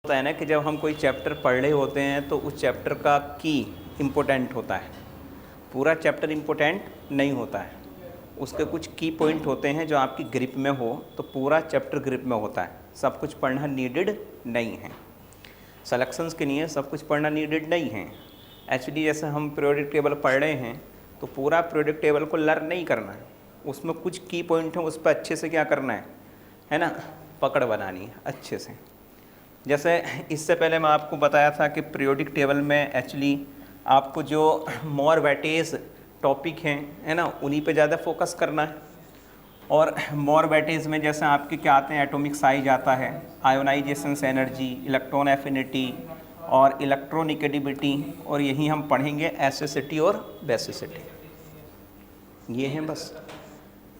होता है ना कि जब हम कोई चैप्टर पढ़ रहे होते हैं तो उस चैप्टर का की इम्पोर्टेंट होता है, पूरा चैप्टर इम्पोर्टेंट नहीं होता है, उसके कुछ की पॉइंट होते हैं जो आपकी ग्रिप में हो तो पूरा चैप्टर ग्रिप में होता है। सब कुछ पढ़ना नीडेड नहीं है, सिलेक्शंस के लिए सब कुछ पढ़ना नीडेड नहीं है। एक्चुअली जैसे हम पीरियोडिक टेबल पढ़ रहे हैं तो पूरा पीरियोडिक टेबल को लर्न नहीं करना है, उसमें कुछ की पॉइंट हैं उस पर अच्छे से क्या करना है ना, पकड़ बनानी है अच्छे से। जैसे इससे पहले मैं आपको बताया था कि पीरियोडिक टेबल में एक्चुअली आपको जो मोर वेटेज टॉपिक हैं है ना उन्हीं पे ज़्यादा फोकस करना है। और मोर वेटेज में जैसे आपके क्या आते हैं, एटॉमिक साइज आता है, आयोनाइजेशन एनर्जी, इलेक्ट्रॉन एफिनिटी और इलेक्ट्रोनिगेटिविटी, और यही हम पढ़ेंगे एसिसिटी और बेसिसिटी। ये हैं बस,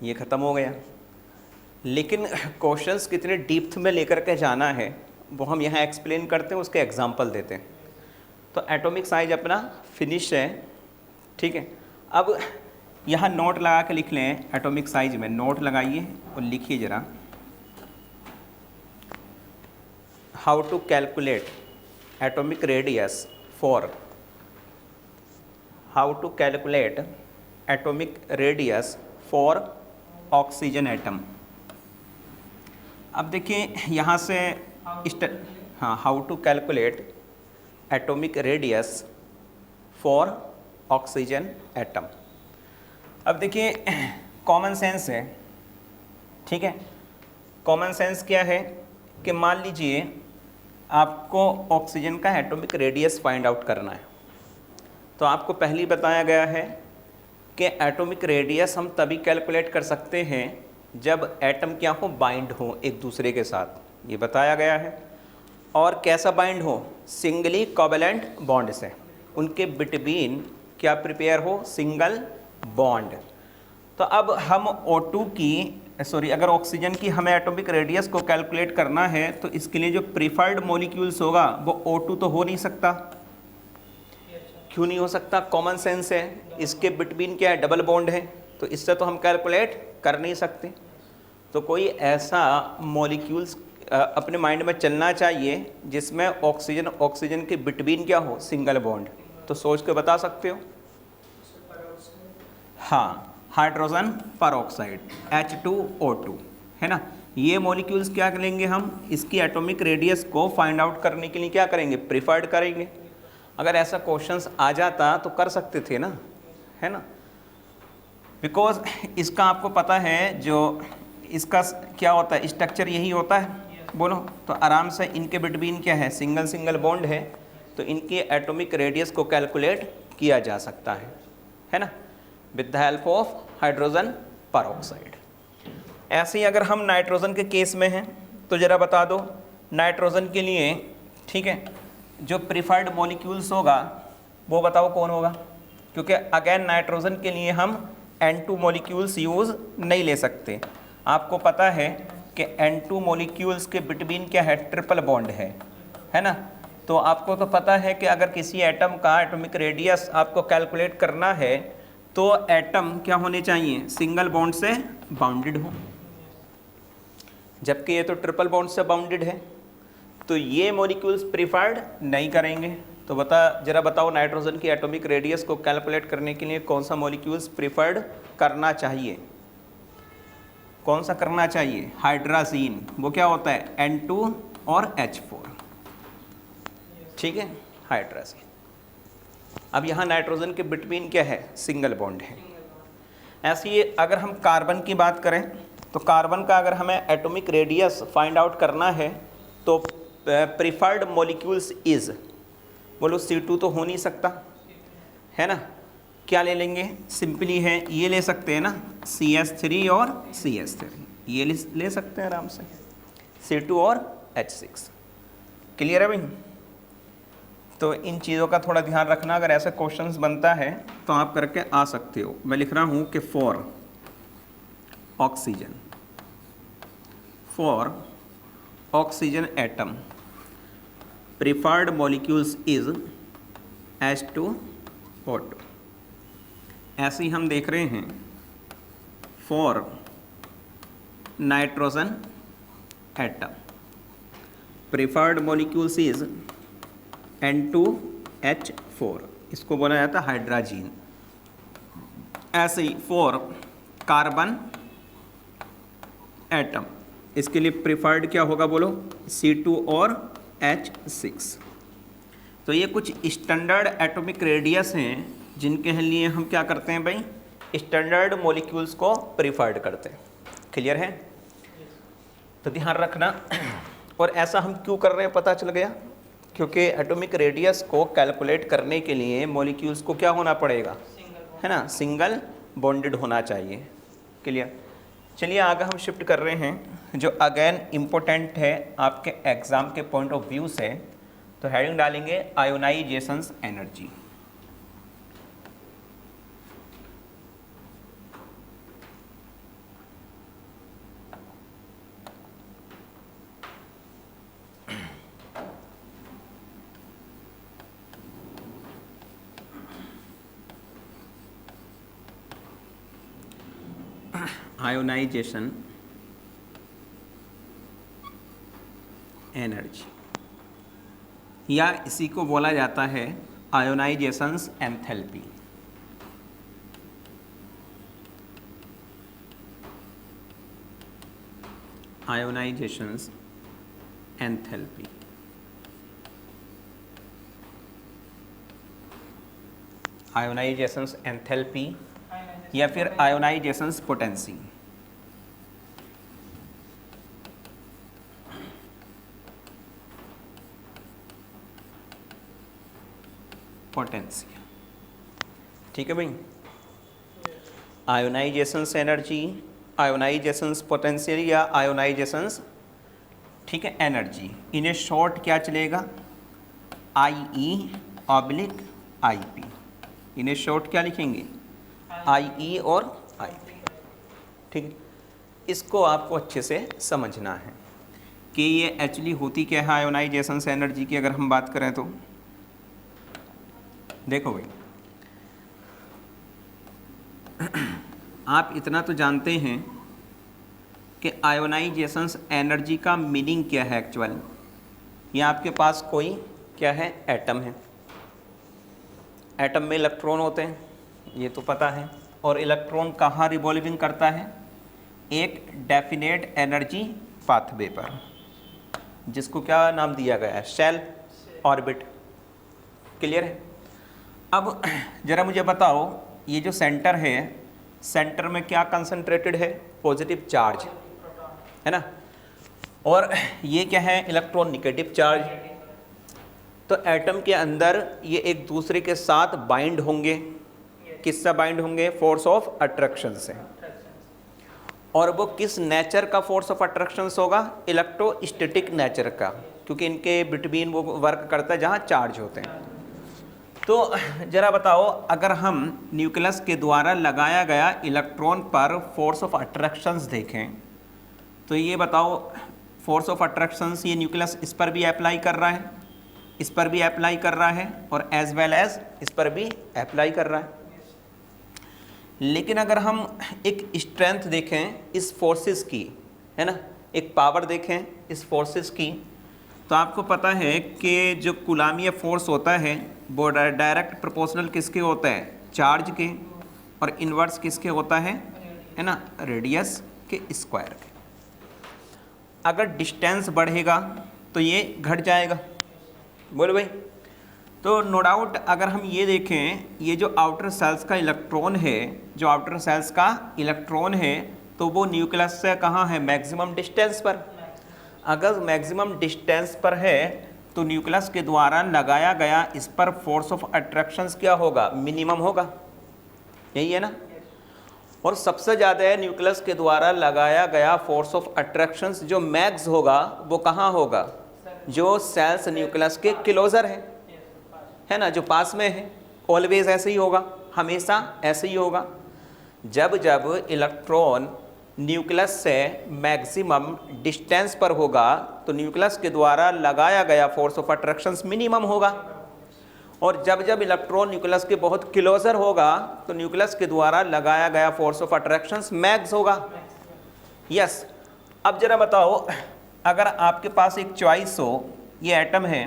ये ख़त्म हो गया। लेकिन क्वेश्चंस कितने डीप्थ में लेकर के जाना है वो हम यहाँ एक्सप्लेन करते हैं, उसके एग्जांपल देते हैं। तो एटॉमिक साइज अपना फिनिश है, ठीक है। अब यहाँ नोट लगा के लिख लें, एटॉमिक साइज में नोट लगाइए और लिखिए ज़रा, how to calculate atomic radius for, how to calculate atomic radius for oxygen atom. अब देखिए यहाँ से हाँ, how to calculate atomic radius for oxygen atom. अब देखिए कॉमन सेंस है, ठीक है। कॉमन सेंस क्या है कि मान लीजिए आपको ऑक्सीजन का एटॉमिक रेडियस फाइंड आउट करना है, तो आपको पहले ही बताया गया है कि एटॉमिक रेडियस हम तभी कैलकुलेट कर सकते हैं जब एटम क्या हो, बाइंड हो एक दूसरे के साथ, ये बताया गया है। और कैसा बाइंड हो, सिंगली कोवेलेंट बॉन्ड से, उनके बिटवीन क्या प्रिपेयर हो, सिंगल बॉन्ड। तो अब हम O2 की अगर ऑक्सीजन की हमें एटॉमिक रेडियस को कैलकुलेट करना है तो इसके लिए जो प्रीफर्ड मॉलिक्यूल्स होगा वो O2 तो हो नहीं सकता। क्यों नहीं हो सकता, कॉमन सेंस है, इसके बिटवीन क्या है, डबल बॉन्ड है, तो इससे तो हम कैलकुलेट कर नहीं सकते। तो कोई ऐसा मॉलिक्यूल्स अपने माइंड में चलना चाहिए जिसमें ऑक्सीजन के बिटवीन क्या हो, सिंगल बॉन्ड। तो सोच के बता सकते हो, हाँ, हाइड्रोजन परऑक्साइड H2O2 है ना। ये मॉलिक्यूल्स क्या करेंगे, हम इसकी एटॉमिक रेडियस को फाइंड आउट करने के लिए क्या करेंगे, प्रीफर्ड करेंगे। अगर ऐसा क्वेश्चंस आ जाता तो कर सकते थे ना, है ना, बिकॉज इसका आपको पता है जो इसका क्या होता है, स्ट्रक्चर यही होता है, बोलो तो आराम से इनके बिटवीन क्या है, सिंगल बॉन्ड है, तो इनके एटॉमिक रेडियस को कैलकुलेट किया जा सकता है ना, with the help of hydrogen peroxide. ऐसे ही अगर हम नाइट्रोजन के केस में हैं तो ज़रा बता दो, नाइट्रोजन के लिए, ठीक है, जो प्रीफर्ड मॉलिक्यूल्स होगा वो बताओ कौन होगा, क्योंकि अगेन नाइट्रोजन के लिए हम N2 मॉलिक्यूल्स यूज़ नहीं ले सकते। आपको पता है कि N2 मॉलिक्यूल्स के बिटवीन क्या है, ट्रिपल बॉन्ड है ना। तो आपको तो पता है कि अगर किसी एटम का एटॉमिक रेडियस आपको कैलकुलेट करना है तो एटम क्या होने चाहिए, सिंगल बॉन्ड से बाउंडेड हो, जबकि ये तो ट्रिपल बॉन्ड से बाउंडेड है। तो ये मॉलिक्यूल्स प्रीफर्ड नहीं करेंगे। तो जरा बताओ, नाइट्रोजन की एटॉमिक रेडियस को कैलकुलेट करने के लिए कौन सा मॉलिक्यूल्स प्रीफर्ड करना चाहिए, कौन सा करना चाहिए, हाइड्राजीन। वो क्या होता है, N2 और H4, ठीक है, हाइड्राजीन। अब यहाँ नाइट्रोजन के बिटवीन क्या है, सिंगल बॉन्ड है। ऐसे ही अगर हम कार्बन की बात करें तो कार्बन का अगर हमें एटॉमिक रेडियस फाइंड आउट करना है तो प्रीफर्ड मॉलिक्यूल्स इज, बोलो C2 तो हो नहीं सकता, है ना। क्या ले लेंगे, सिंपली है ये ले सकते हैं ना, CH3 और CH3, ये ले सकते हैं आराम से, C2 और H6। क्लियर है भाई। तो इन चीज़ों का थोड़ा ध्यान रखना, अगर ऐसा क्वेश्चंस बनता है तो आप करके आ सकते हो। मैं लिख रहा हूँ कि for oxygen atom preferred molecules is H2O2। ऐसे ही हम देख रहे हैं for nitrogen atom preferred molecules is N2H4, इसको बोला जाता है हाइड्राजीन। ऐसे ही फॉर कार्बन एटम, इसके लिए प्रिफर्ड क्या होगा बोलो, C2 और H6। तो ये कुछ स्टैंडर्ड एटॉमिक रेडियस हैं जिनके लिए हम क्या करते हैं भाई, स्टैंडर्ड मॉलिक्यूल्स को प्रिफर्ड करते हैं। क्लियर है? तो ध्यान रखना। और ऐसा हम क्यों कर रहे हैं पता चल गया, क्योंकि एटॉमिक रेडियस को कैलकुलेट करने के लिए मॉलिक्यूल्स को क्या होना पड़ेगा, है ना, सिंगल बॉन्डेड होना चाहिए। क्लियर? चलिए आगे हम शिफ्ट कर रहे हैं, जो अगेन इम्पोर्टेंट है आपके एग्ज़ाम के पॉइंट ऑफ व्यू से। तो हेडिंग डालेंगे आयोनाइजेशंस एनर्जी। आयोनाइजेशन एनर्जी, या इसी को बोला जाता है आयोनाइजेशंस एंथैल्पी। आयोनाइजेशंस एंथैल्पी, आयोनाइजेशंस एंथैल्पी या फिर आयोनाइजेशंस पोटेंसी। पोटेंसी, ठीक है भाई। आयोनाइजेशंस एनर्जी, आयोनाइजेशंस पोटेंशियल या आयोनाइजेशंस, ठीक है, एनर्जी। इन्हें शॉर्ट क्या चलेगा, IE/IP। इन्हें शॉर्ट क्या लिखेंगे, IE और IP। ठीक है, इसको आपको अच्छे से समझना है कि ये एक्चुअली होती क्या है आयोनाइजेशंस एनर्जी की। अगर हम बात करें तो देखो भाई, आप इतना तो जानते हैं कि आयोनाइजेशंस एनर्जी का मीनिंग क्या है एक्चुअल। ये आपके पास कोई क्या है, एटम है। एटम में इलेक्ट्रॉन होते हैं, ये तो पता है। और इलेक्ट्रॉन कहाँ रिवॉल्विंग करता है, एक डेफिनेट एनर्जी पाथवे पर, जिसको क्या नाम दिया गया है, शेल ऑर्बिट। क्लियर है? अब ज़रा मुझे बताओ, ये जो सेंटर है, सेंटर में क्या कंसंट्रेटेड है, पॉजिटिव चार्ज, है ना। और ये क्या है, इलेक्ट्रॉन निगेटिव चार्ज। तो एटम के अंदर ये एक दूसरे के साथ बाइंड होंगे। किससे बाइंड होंगे, फोर्स ऑफ अट्रैक्शन से। और वो किस नेचर का फोर्स ऑफ अट्रैक्शन होगा, इलेक्ट्रोस्टैटिक नेचर का, क्योंकि इनके बिटवीन वो वर्क करता है जहाँ चार्ज होते हैं। तो ज़रा बताओ, अगर हम न्यूक्लियस के द्वारा लगाया गया इलेक्ट्रॉन पर फोर्स ऑफ अट्रैक्शंस देखें, तो ये बताओ, फोर्स ऑफ अट्रैक्शंस ये न्यूक्लियस इस पर भी अप्लाई कर रहा है, इस पर भी अप्लाई कर रहा है, और एज वेल एज इस पर भी अप्लाई कर रहा है। लेकिन अगर हम एक स्ट्रेंथ देखें इस फोर्सेस की, है ना, एक पावर देखें इस फोर्सेस की, तो आपको पता है कि जो कूलाम्बीय फोर्स होता है वो डायरेक्ट प्रोपोर्शनल किसके होता है, चार्ज के, और इन्वर्स किसके होता है ना, रेडियस के स्क्वायर के। अगर डिस्टेंस बढ़ेगा तो ये घट जाएगा, बोलो भाई। तो नो डाउट अगर हम ये देखें, ये जो आउटर सेल्स का इलेक्ट्रॉन है, जो आउटर सेल्स का इलेक्ट्रॉन है, तो वो न्यूक्लियस से कहाँ है, मैक्सिमम डिस्टेंस पर। अगर मैक्सिमम डिस्टेंस पर है तो न्यूक्लियस के द्वारा लगाया गया इस पर फोर्स ऑफ अट्रैक्शंस क्या होगा, मिनिमम होगा, यही है ना। और सबसे ज़्यादा है न्यूक्लियस के द्वारा लगाया गया फोर्स ऑफ अट्रैक्शंस जो मैक्स होगा वो कहाँ होगा, जो सेल्स न्यूक्लियस के क्लोजर है ना, जो पास में है। ऑलवेज ऐसे ही होगा, हमेशा ऐसे ही होगा। जब जब इलेक्ट्रॉन न्यूक्लियस से मैक्सिमम डिस्टेंस पर होगा तो न्यूक्लियस के द्वारा लगाया गया फोर्स ऑफ अट्रैक्शंस मिनिमम होगा। और जब जब इलेक्ट्रॉन न्यूक्लियस के बहुत क्लोजर होगा तो न्यूक्लियस के द्वारा लगाया गया फोर्स ऑफ अट्रैक्शंस मैक्स होगा। यस। अब जरा बताओ, अगर आपके पास एक चॉइस हो, ये एटम है,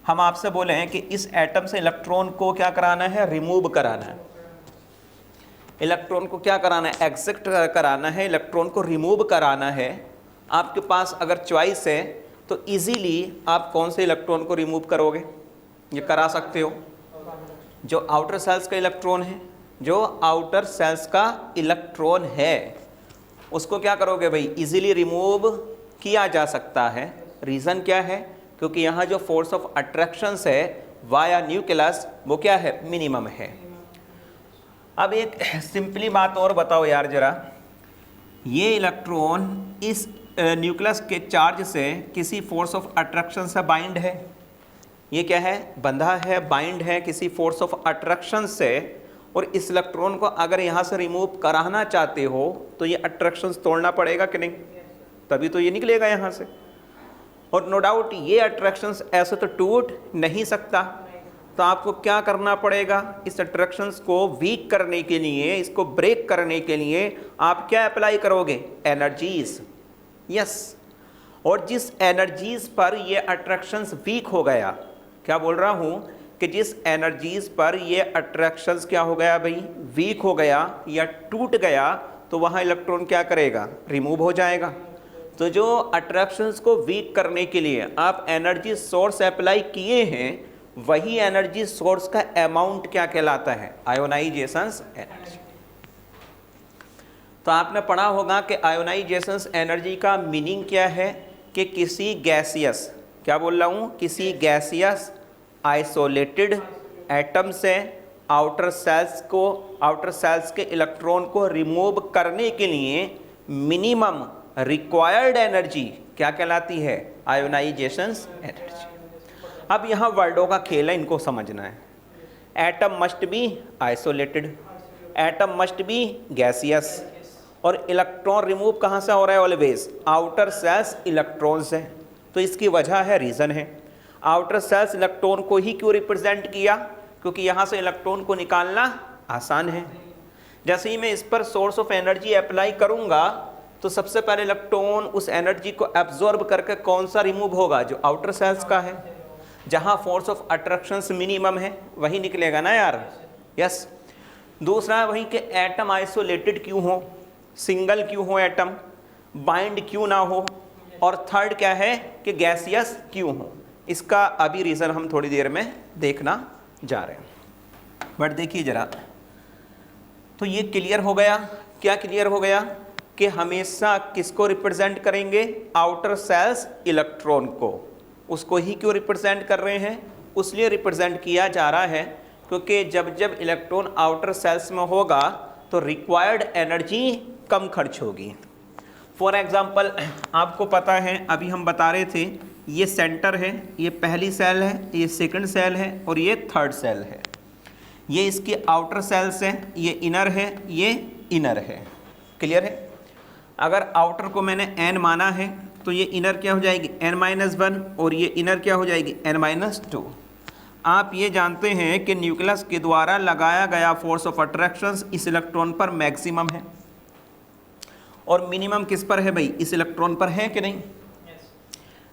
हम आपसे बोले हैं कि इस एटम से इलेक्ट्रॉन को क्या कराना है, रिमूव कराना है, इलेक्ट्रॉन को क्या कराना है, एग्जिट कराना है, इलेक्ट्रॉन को रिमूव कराना है। आपके पास अगर चॉइस है तो इजीली आप कौन से इलेक्ट्रॉन को रिमूव करोगे, ये करा सकते हो जो आउटर सेल्स का इलेक्ट्रॉन है, जो आउटर सेल्स का इलेक्ट्रॉन है उसको क्या करोगे भाई, इजीली रिमूव किया जा सकता है। रीज़न क्या है, क्योंकि यहाँ जो फोर्स ऑफ अट्रैक्शंस है वाया न्यूक्लियस वो क्या है, मिनिमम है। अब एक सिंपली बात और बताओ यार जरा, ये इलेक्ट्रॉन इस न्यूक्लियस के चार्ज से किसी फोर्स ऑफ अट्रैक्शन से बाइंड है, ये क्या है, बंधा है, बाइंड है किसी फोर्स ऑफ अट्रैक्शन से। और इस इलेक्ट्रॉन को अगर यहाँ से रिमूव कराना चाहते हो तो ये अट्रैक्शंस तोड़ना पड़ेगा कि नहीं, तभी तो ये निकलेगा यहाँ से। और नो डाउट ये अट्रैक्शंस ऐसे तो टूट नहीं सकता, तो आपको क्या करना पड़ेगा, इस अट्रैक्शंस को वीक करने के लिए, इसको ब्रेक करने के लिए आप क्या अप्लाई करोगे, एनर्जीज। यस, और जिस एनर्जीज पर ये अट्रैक्शंस वीक हो गया, क्या बोल रहा हूँ कि जिस एनर्जीज पर ये अट्रैक्शंस क्या हो गया भाई, वीक हो गया या टूट गया, तो वहाँ इलेक्ट्रॉन क्या करेगा, रिमूव हो जाएगा। तो जो अट्रैक्शंस को वीक करने के लिए आप एनर्जी सोर्स अप्लाई किए हैं, वही एनर्जी सोर्स का अमाउंट क्या कहलाता है, आयोनाइजेशंस एनर्जी। तो आपने पढ़ा होगा कि आयोनाइजेशंस एनर्जी का मीनिंग क्या है कि किसी गैसियस, क्या बोल रहा हूँ, किसी गैसियस आइसोलेटेड एटम से आउटर सेल्स के इलेक्ट्रॉन को रिमूव करने के लिए मिनिमम रिक्वायर्ड एनर्जी क्या कहलाती है, आयोनाइजेशंस एनर्जी। अब यहाँ वर्डों का खेल है, इनको समझना है। Atom must be isolated, atom must be gaseous, और इलेक्ट्रॉन रिमूव कहाँ से हो रहा है, ऑलवेज आउटर सेल्स इलेक्ट्रॉन से। तो इसकी वजह है, रीज़न है, आउटर सेल्स इलेक्ट्रॉन को ही क्यों रिप्रेजेंट किया, क्योंकि यहाँ से इलेक्ट्रॉन को निकालना आसान है। जैसे ही मैं इस पर सोर्स ऑफ एनर्जी अप्लाई करूँगा तो सबसे पहले इलेक्ट्रॉन उस एनर्जी को एब्जॉर्ब करके कौन सा रिमूव होगा, जो आउटर सेल्स का है, जहाँ फोर्स ऑफ अट्रैक्शंस मिनिमम है वही निकलेगा ना यार। यस, दूसरा वही कि एटम आइसोलेटेड क्यों हो, सिंगल क्यों हो एटम, बाइंड क्यों ना हो, और थर्ड क्या है कि गैसियस क्यों हो। इसका अभी रीज़न हम थोड़ी देर में देखना जा रहे हैं। बट देखिए ज़रा, तो ये क्लियर हो गया, क्या क्लियर हो गया कि हमेशा किसको रिप्रेजेंट करेंगे, आउटर सेल्स इलेक्ट्रॉन को। उसको ही क्यों रिप्रेजेंट कर रहे हैं, उसलिए रिप्रेजेंट किया जा रहा है क्योंकि जब जब इलेक्ट्रॉन आउटर सेल्स में होगा तो रिक्वायर्ड एनर्जी कम खर्च होगी। फॉर एग्जांपल आपको पता है, अभी हम बता रहे थे, ये सेंटर है, ये पहली सेल है, ये सेकंड सेल है और ये थर्ड सेल है। ये इसके आउटर सेल्स हैं, ये इनर है, ये इनर है। क्लियर है। अगर आउटर को मैंने n माना है तो ये इनर क्या हो जाएगी, n-1, और ये इनर क्या हो जाएगी, n-2। आप ये जानते हैं कि न्यूक्लियस के द्वारा लगाया गया फोर्स ऑफ अट्रैक्शंस इस इलेक्ट्रॉन पर मैक्सिमम है, और मिनिमम किस पर है भाई, इस इलेक्ट्रॉन पर है कि नहीं।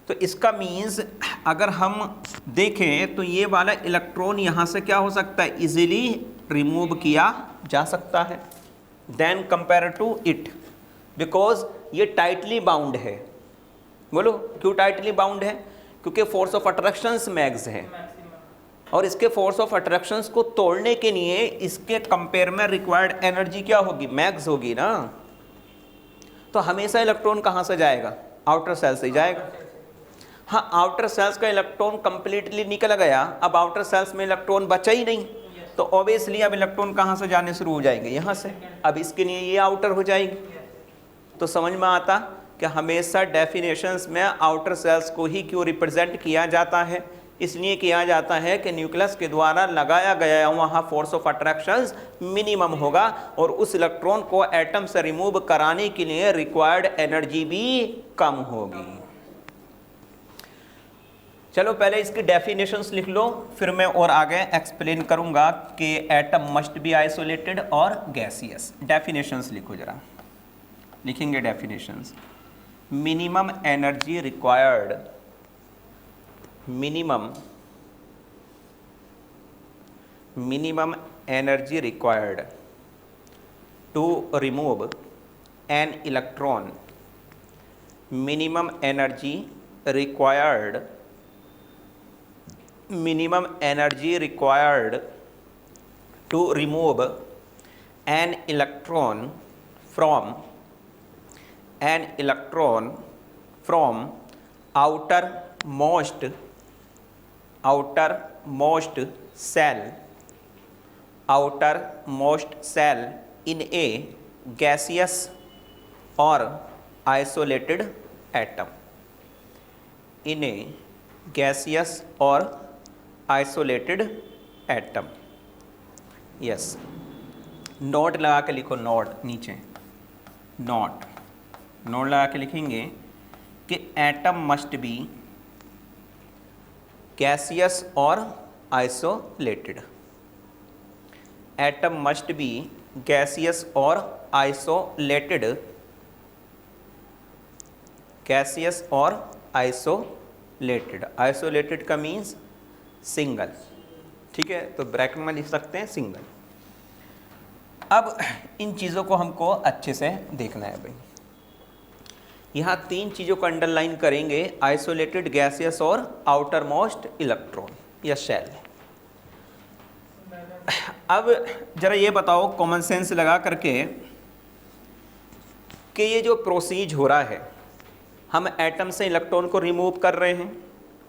तो इसका मीन्स अगर हम देखें तो ये वाला इलेक्ट्रॉन यहाँ से क्या हो सकता है, इजीली रिमूव किया जा सकता है then compare to it, because ये टाइटली बाउंड है। बोलो क्यों टाइटली बाउंड है, क्योंकि फोर्स ऑफ अट्रैक्शंस मैक्स है, और इसके फोर्स ऑफ अट्रैक्शंस को तोड़ने के लिए इसके कंपेयर में रिक्वायर्ड एनर्जी क्या होगी, मैक्स होगी ना। तो हमेशा इलेक्ट्रॉन कहाँ से जाएगा, आउटर सेल से ही जाएगा। हाँ, आउटर सेल्स का इलेक्ट्रॉन कंप्लीटली निकल गया, अब आउटर सेल्स में इलेक्ट्रॉन बचा ही नहीं, तो ऑब्वियसली अब इलेक्ट्रॉन कहाँ से जाने शुरू हो जाएंगे, यहाँ से। अब इसके लिए ये आउटर हो जाएगी। तो समझ में आता कि हमेशा डेफिनेशंस में आउटर सेल्स को ही क्यों रिप्रेजेंट किया जाता है, इसलिए किया जाता है कि न्यूक्लियस के द्वारा लगाया गया वहाँ फोर्स ऑफ अट्रैक्शंस मिनिमम होगा, और उस इलेक्ट्रॉन को एटम से रिमूव कराने के लिए रिक्वायर्ड एनर्जी भी कम होगी। चलो पहले इसकी डेफिनेशंस लिख लो, फिर मैं और आगे एक्सप्लेन करूंगा कि एटम मस्ट बी आइसोलेटेड और गैसियस। डेफिनेशंस लिखो जरा, लिखेंगे definitions. minimum energy required, minimum energy required to remove an electron, minimum energy required to remove an electron from outermost cell in a gaseous or isolated atom, in a gaseous or isolated atom. Yes, note लगा के लिखो, note नीचे, note लगा के लिखेंगे कि atom must be gaseous और isolated, atom must be gaseous और आइसोलेटेड, गैसियस और आइसोलेटेड, आइसोलेटेड का मीन्स सिंगल, ठीक है, तो ब्रैकेट में लिख सकते हैं सिंगल। अब इन चीज़ों को हमको अच्छे से देखना है भाई। यहाँ 3 चीज़ों को अंडरलाइन करेंगे, आइसोलेटेड, गैसियस और आउटर मोस्ट इलेक्ट्रॉन या शेल। अब जरा ये बताओ कॉमन सेंस लगा करके कि ये जो प्रोसीज हो रहा है, हम एटम से इलेक्ट्रॉन को रिमूव कर रहे हैं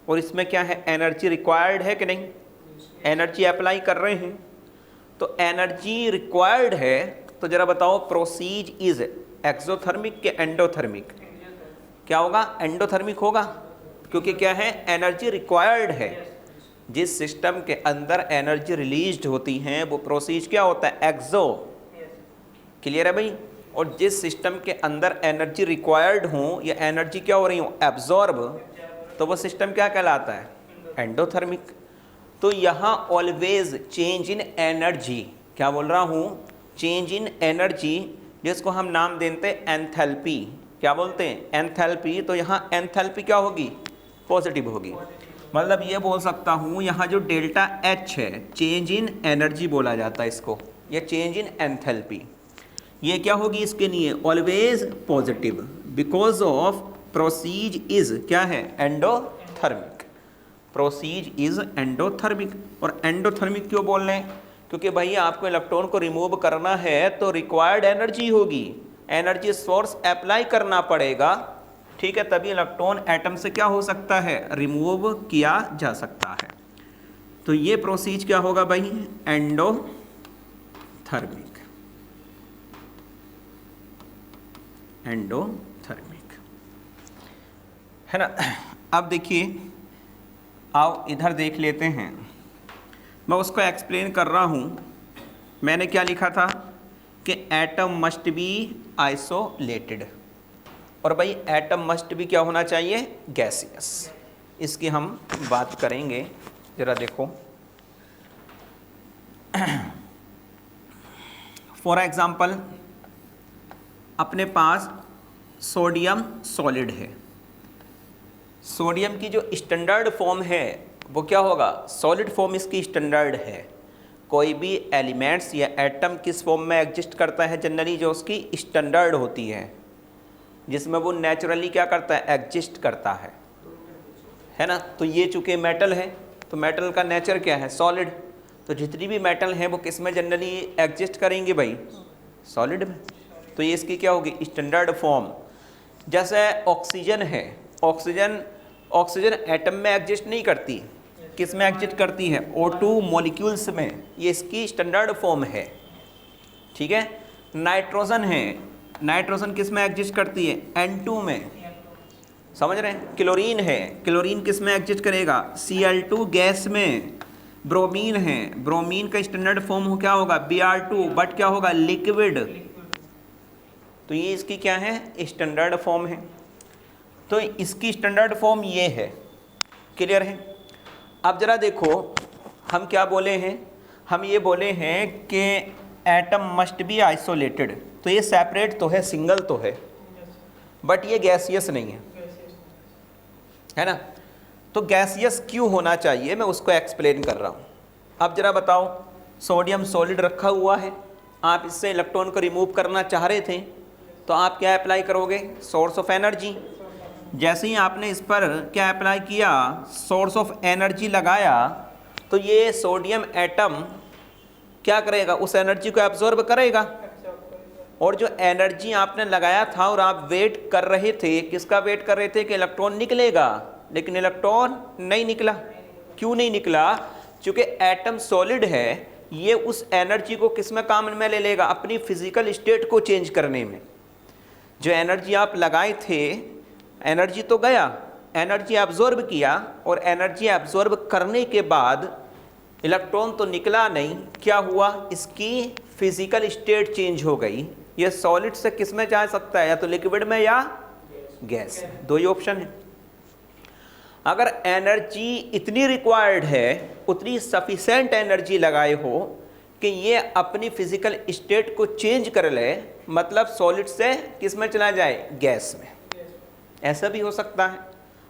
और इसमें क्या है, एनर्जी रिक्वायर्ड है कि नहीं, एनर्जी अप्लाई कर रहे हैं, तो एनर्जी रिक्वायर्ड है, तो जरा बताओ प्रोसीज इज एक्सोथर्मिक के एंडोथर्मिक, क्या होगा, एंडोथर्मिक होगा, क्योंकि क्या है, एनर्जी रिक्वायर्ड है। जिस सिस्टम के अंदर एनर्जी रिलीज्ड होती हैं वो प्रोसीज क्या होता है, एक्सो, क्लियर है भाई। और जिस सिस्टम के अंदर एनर्जी रिक्वायर्ड हो या एनर्जी क्या हो रही हो, एब्जॉर्ब, तो वो सिस्टम क्या कहलाता है, एंडोथर्मिक। तो यहाँ ऑलवेज चेंज इन एनर्जी, क्या बोल रहा हूँ, चेंज इन एनर्जी, जिसको हम नाम देते हैं एंथैल्पी, क्या बोलते हैं, एंथैल्पी। तो यहाँ एंथैल्पी क्या होगी, पॉजिटिव होगी। मतलब ये बोल सकता हूँ यहाँ जो डेल्टा एच है, चेंज इन एनर्जी बोला जाता है इसको, या चेंज इन एंथैल्पी, ये क्या होगी इसके लिए, always positive, because of process is क्या है, एंडोथर्मिक, प्रोसीज इज एंडोथर्मिक। और एंडोथर्मिक क्यों बोल रहे हैं, क्योंकि भाई आपको इलेक्ट्रॉन को रिमूव करना है तो रिक्वायर्ड एनर्जी होगी, एनर्जी सोर्स अप्लाई करना पड़ेगा, ठीक है, तभी इलेक्ट्रॉन एटम से क्या हो सकता है, रिमूव किया जा सकता है। तो ये प्रोसीज क्या होगा भाई, एंडोथर्मिक, एंडोथर्मिक है ना। अब देखिए, आओ इधर देख लेते हैं, मैं उसको एक्सप्लेन कर रहा हूँ। मैंने क्या लिखा था कि एटम मस्ट बी आइसोलेटेड, और भाई एटम मस्ट बी क्या होना चाहिए, गैसियस। इसकी हम बात करेंगे, ज़रा देखो। फॉर एग्ज़ाम्पल, अपने पास सोडियम सॉलिड है, सोडियम की जो स्टैंडर्ड फॉर्म है वो क्या होगा, सॉलिड फॉर्म इसकी स्टैंडर्ड है। कोई भी एलिमेंट्स या एटम किस फॉर्म में एग्जिस्ट करता है जनरली, जो उसकी स्टैंडर्ड होती है, जिसमें वो नेचुरली क्या करता है, एग्जिस्ट करता है ना। तो ये चूँकि मेटल है, तो मेटल का नेचर क्या है, सॉलिड, तो जितनी भी मेटल हैं वो किस में जनरली एग्जिस्ट करेंगे भाई, सॉलिड में। तो ये इसकी क्या होगी, स्टैंडर्ड फॉर्म। जैसे ऑक्सीजन है, ऑक्सीजन एटम में एग्जिस्ट नहीं करती, किस में एग्जिस्ट करती है, O2 मॉलिक्यूल्स में, ये इसकी स्टैंडर्ड फॉर्म है, ठीक है। नाइट्रोजन है, नाइट्रोजन किस में एग्जिस्ट करती है, N2 में, समझ रहे हैं। क्लोरीन है, क्लोरीन किस में एग्जिस्ट करेगा, Cl2 गैस में। ब्रोमीन है, ब्रोमीन का स्टैंडर्ड फॉर्म क्या होगा, Br2, बट क्या होगा, लिक्विड। तो ये इसकी क्या है, स्टैंडर्ड फॉर्म है। तो इसकी स्टैंडर्ड फॉर्म ये है, क्लियर है। अब जरा देखो, हम क्या बोले हैं, हम ये बोले हैं कि एटम मस्ट बी आइसोलेटेड, तो ये सेपरेट तो है, सिंगल तो है, बट ये गैसियस नहीं है ना। तो गैसियस क्यों होना चाहिए, मैं उसको एक्सप्लेन कर रहा हूँ। अब जरा बताओ, सोडियम सॉलिड रखा हुआ है, आप इससे इलेक्ट्रॉन को रिमूव करना चाह रहे थे, तो आप क्या अप्लाई करोगे, सोर्स ऑफ एनर्जी। जैसे ही आपने इस पर क्या अप्लाई किया, सोर्स ऑफ एनर्जी लगाया, तो ये सोडियम एटम क्या करेगा, उस एनर्जी को एब्जॉर्ब करेगा। और जो एनर्जी आपने लगाया था और आप वेट कर रहे थे, किसका वेट कर रहे थे, कि इलेक्ट्रॉन निकलेगा, लेकिन इलेक्ट्रॉन नहीं निकला। क्यों नहीं निकला, क्योंकि एटम सॉलिड है, ये उस एनर्जी को किस में काम में ले लेगा, अपनी फिजिकल स्टेट को चेंज करने में। जो एनर्जी आप लगाए थे, एनर्जी तो गया, एनर्जी एब्जॉर्ब किया, और एनर्जी एब्जॉर्ब करने के बाद इलेक्ट्रॉन तो निकला नहीं, क्या हुआ, इसकी फिजिकल स्टेट चेंज हो गई। ये सॉलिड से किस में जा सकता है, या तो लिक्विड में या गैस, दो ही ऑप्शन है। अगर एनर्जी इतनी रिक्वायर्ड है, उतनी सफिशेंट एनर्जी लगाए हो कि ये अपनी फिजिकल स्टेट को चेंज कर ले, मतलब सॉलिड से किस में चला जाए, गैस में, ऐसा भी हो सकता है।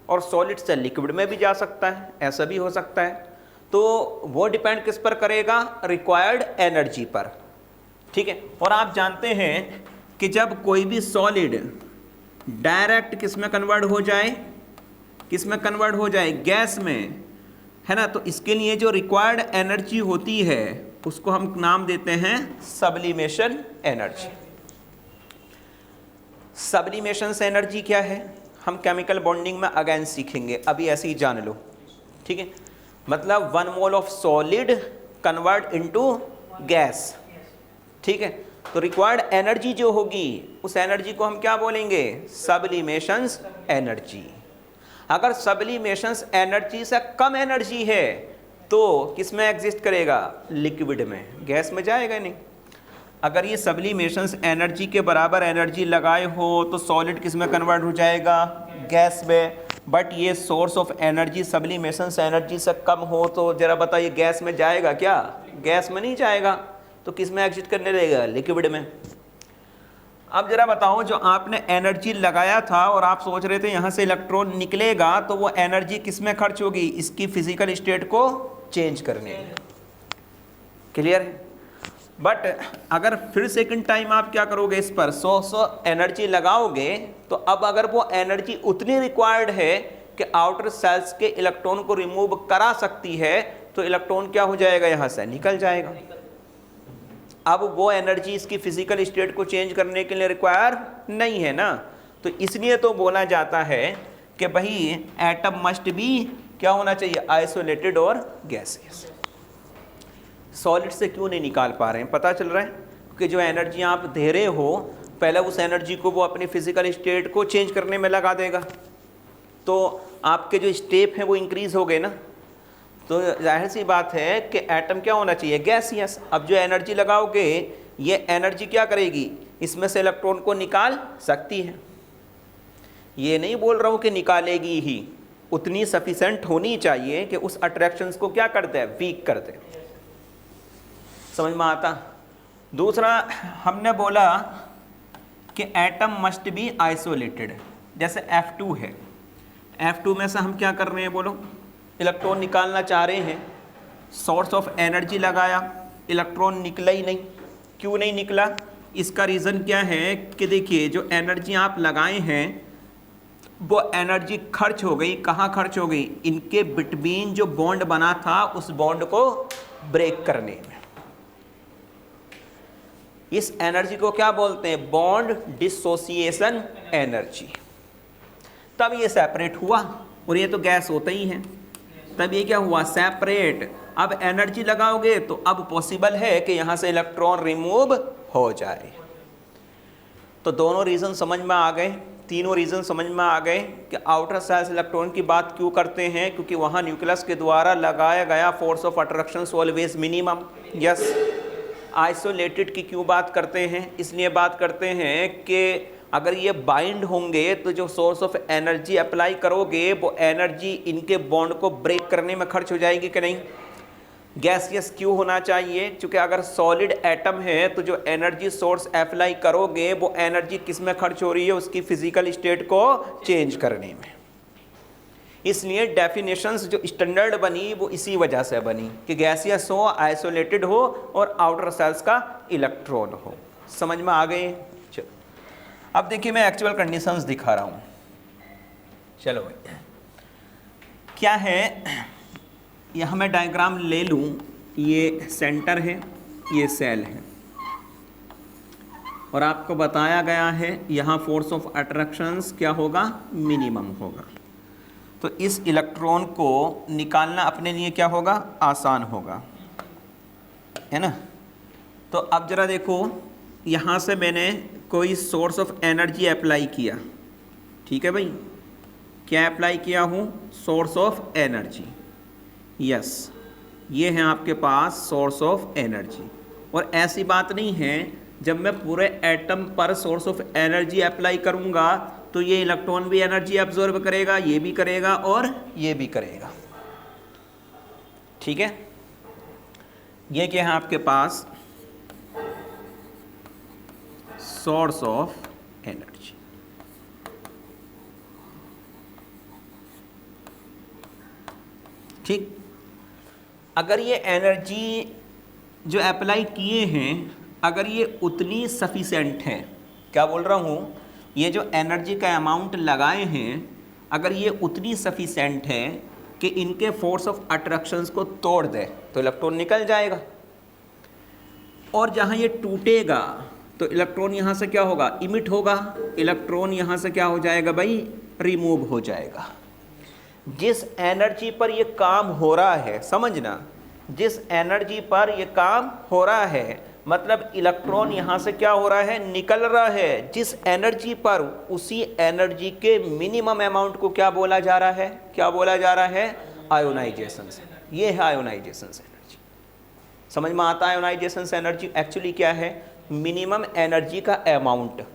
और सॉलिड से लिक्विड में भी जा सकता है, ऐसा भी हो सकता है। तो वो डिपेंड किस पर करेगा, रिक्वायर्ड एनर्जी पर, ठीक है। और आप जानते हैं कि जब कोई भी सॉलिड डायरेक्ट किस में कन्वर्ट हो जाए, किस में कन्वर्ट हो जाए, गैस में, है ना, तो इसके लिए जो रिक्वायर्ड एनर्जी होती है उसको हम नाम देते हैं सब्लिमेशन एनर्जी। सब्लिमेशन एनर्जी क्या है, हम केमिकल बॉन्डिंग में अगेन सीखेंगे, अभी ऐसे ही जान लो, ठीक है। मतलब 1 mole of solid convert into gas, ठीक है। तो रिक्वायर्ड एनर्जी जो होगी, उस एनर्जी को हम क्या बोलेंगे, सब्लिमेशन एनर्जी। अगर सब्लिमेशन एनर्जी से कम एनर्जी है तो किस में एग्जिस्ट करेगा, लिक्विड में, गैस में जाएगा नहीं। अगर ये सब्लिमेशन एनर्जी के बराबर एनर्जी लगाए हो तो सॉलिड किस में कन्वर्ट हो जाएगा, गैस में। बट ये source of energy sublimation energy से कम हो तो जरा बताइए, गैस में जाएगा क्या, गैस में नहीं जाएगा, तो किस में एग्जिट करने रहेगा, लिक्विड में। अब जरा बताओ, जो आपने एनर्जी लगाया था और आप सोच रहे थे यहाँ से इलेक्ट्रॉन निकलेगा, तो वो एनर्जी किस में खर्च होगी, इसकी फिजिकल स्टेट को चेंज करने में, क्लियर है। बट अगर फिर सेकंड टाइम आप क्या करोगे, इस पर 100 एनर्जी लगाओगे, तो अब अगर वो एनर्जी उतनी रिक्वायर्ड है कि आउटर सेल्स के इलेक्ट्रॉन को रिमूव करा सकती है, तो इलेक्ट्रॉन क्या हो जाएगा, यहाँ से निकल जाएगा। अब वो एनर्जी इसकी फिजिकल स्टेट को चेंज करने के लिए रिक्वायर नहीं है ना। तो इसलिए तो बोला जाता है कि भाई एटम मस्ट बी क्या होना चाहिए, आइसोलेटेड और गैसियस। सॉलिड से क्यों नहीं निकाल पा रहे हैं, पता चल रहा है, क्योंकि जो एनर्जी आप दे रहे हो, पहले उस एनर्जी को वो अपनी फिजिकल स्टेट को चेंज करने में लगा देगा, तो आपके जो स्टेप हैं वो इंक्रीज हो गए ना। तो जाहिर सी बात है कि एटम क्या होना चाहिए, गैसियस। अब जो एनर्जी लगाओगे, ये एनर्जी क्या करेगी, इसमें से इलेक्ट्रॉन को निकाल सकती है। ये नहीं बोल रहा हूँ कि निकालेगी ही, उतनी सफिशेंट होनी चाहिए कि उस अट्रैक्शंस को क्या कर दे, वीक कर दे। समझ में आता। दूसरा हमने बोला कि एटम मस्ट बी आइसोलेटेड। जैसे F2 है, F2 में से हम क्या कर रहे हैं, बोलो, इलेक्ट्रॉन निकालना चाह रहे हैं, सोर्स ऑफ एनर्जी लगाया, इलेक्ट्रॉन निकला ही नहीं। क्यों नहीं निकला, इसका रीज़न क्या है कि देखिए, जो एनर्जी आप लगाए हैं वो एनर्जी खर्च हो गई, कहाँ खर्च हो गई, इनके बिटवीन जो बॉन्ड बना था उस बॉन्ड को ब्रेक करने में। इस एनर्जी को क्या बोलते हैं, बॉन्ड डिसोसिएशन एनर्जी। तब ये सेपरेट हुआ, और ये तो गैस होता ही है, तब ये क्या हुआ, सेपरेट। अब एनर्जी लगाओगे तो अब पॉसिबल है कि यहाँ से इलेक्ट्रॉन रिमूव हो जाए। तो दोनों रीज़न समझ में आ गए, तीनों रीज़न समझ में आ गए कि आउटर सेल्स इलेक्ट्रॉन की बात क्यों करते हैं, क्योंकि वहाँ न्यूक्लियस के द्वारा लगाया गया force of attraction always minimum. Yes. Isolated की क्यों बात करते हैं, इसलिए बात करते हैं कि अगर ये बाइंड होंगे तो जो सोर्स ऑफ एनर्जी अप्लाई करोगे वो एनर्जी इनके बॉन्ड को ब्रेक करने में खर्च हो जाएगी कि नहीं। गैसियस क्यों होना चाहिए? क्योंकि अगर सॉलिड एटम है तो जो एनर्जी सोर्स अप्लाई करोगे वो एनर्जी किस में खर्च हो रही है? उसकी फिजिकल स्टेट को चेंज करने में। इसलिए डेफिनेशंस जो स्टैंडर्ड बनी वो इसी वजह से बनी कि गैसियस हो, आइसोलेटेड हो और आउटर सेल्स का इलेक्ट्रॉन हो। समझ में आ गए? चलो अब देखिए मैं एक्चुअल कंडीशंस दिखा रहा हूँ। चलो भाई क्या है, यहाँ मैं डायग्राम ले लूँ, ये सेंटर है, ये सेल है और आपको बताया गया है यहाँ फोर्स ऑफ अट्रैक्शंस क्या होगा? मिनिमम होगा। तो इस इलेक्ट्रॉन को निकालना अपने लिए क्या होगा? आसान होगा, है ना। तो अब जरा देखो, यहाँ से मैंने कोई सोर्स ऑफ एनर्जी अप्लाई किया, ठीक है भाई, क्या अप्लाई किया हूँ? Source of energy. यस, ये है आपके पास सोर्स ऑफ एनर्जी। और ऐसी बात नहीं है जब मैं पूरे एटम पर सोर्स ऑफ एनर्जी अप्लाई करूँगा तो ये इलेक्ट्रॉन भी एनर्जी एब्जॉर्ब करेगा, ये भी करेगा और ये भी करेगा, ठीक है। ये क्या है आपके पास? Source of energy. ठीक, अगर ये एनर्जी जो अप्लाई किए हैं अगर ये उतनी सफिशेंट है, क्या बोल रहा हूँ, ये जो एनर्जी का अमाउंट लगाए हैं अगर ये उतनी सफिशेंट है कि इनके फोर्स ऑफ अट्रैक्शंस को तोड़ दे तो इलेक्ट्रॉन निकल जाएगा। और जहाँ ये टूटेगा तो इलेक्ट्रॉन यहाँ से क्या होगा? इमिट होगा। इलेक्ट्रॉन यहाँ से क्या हो जाएगा भाई? रिमूव हो जाएगा। जिस एनर्जी पर ये काम हो रहा है, समझना, जिस एनर्जी पर ये काम हो रहा है मतलब इलेक्ट्रॉन यहाँ से क्या हो रहा है? निकल रहा है। जिस एनर्जी पर, उसी एनर्जी के मिनिमम अमाउंट को क्या बोला जा रहा है? क्या बोला जा रहा है? Ionization energy. ये है आयोनाइजेशन एनर्जी। समझ में आता है? आयोनाइजेशन एनर्जी एक्चुअली क्या है? मिनिमम एनर्जी का अमाउंट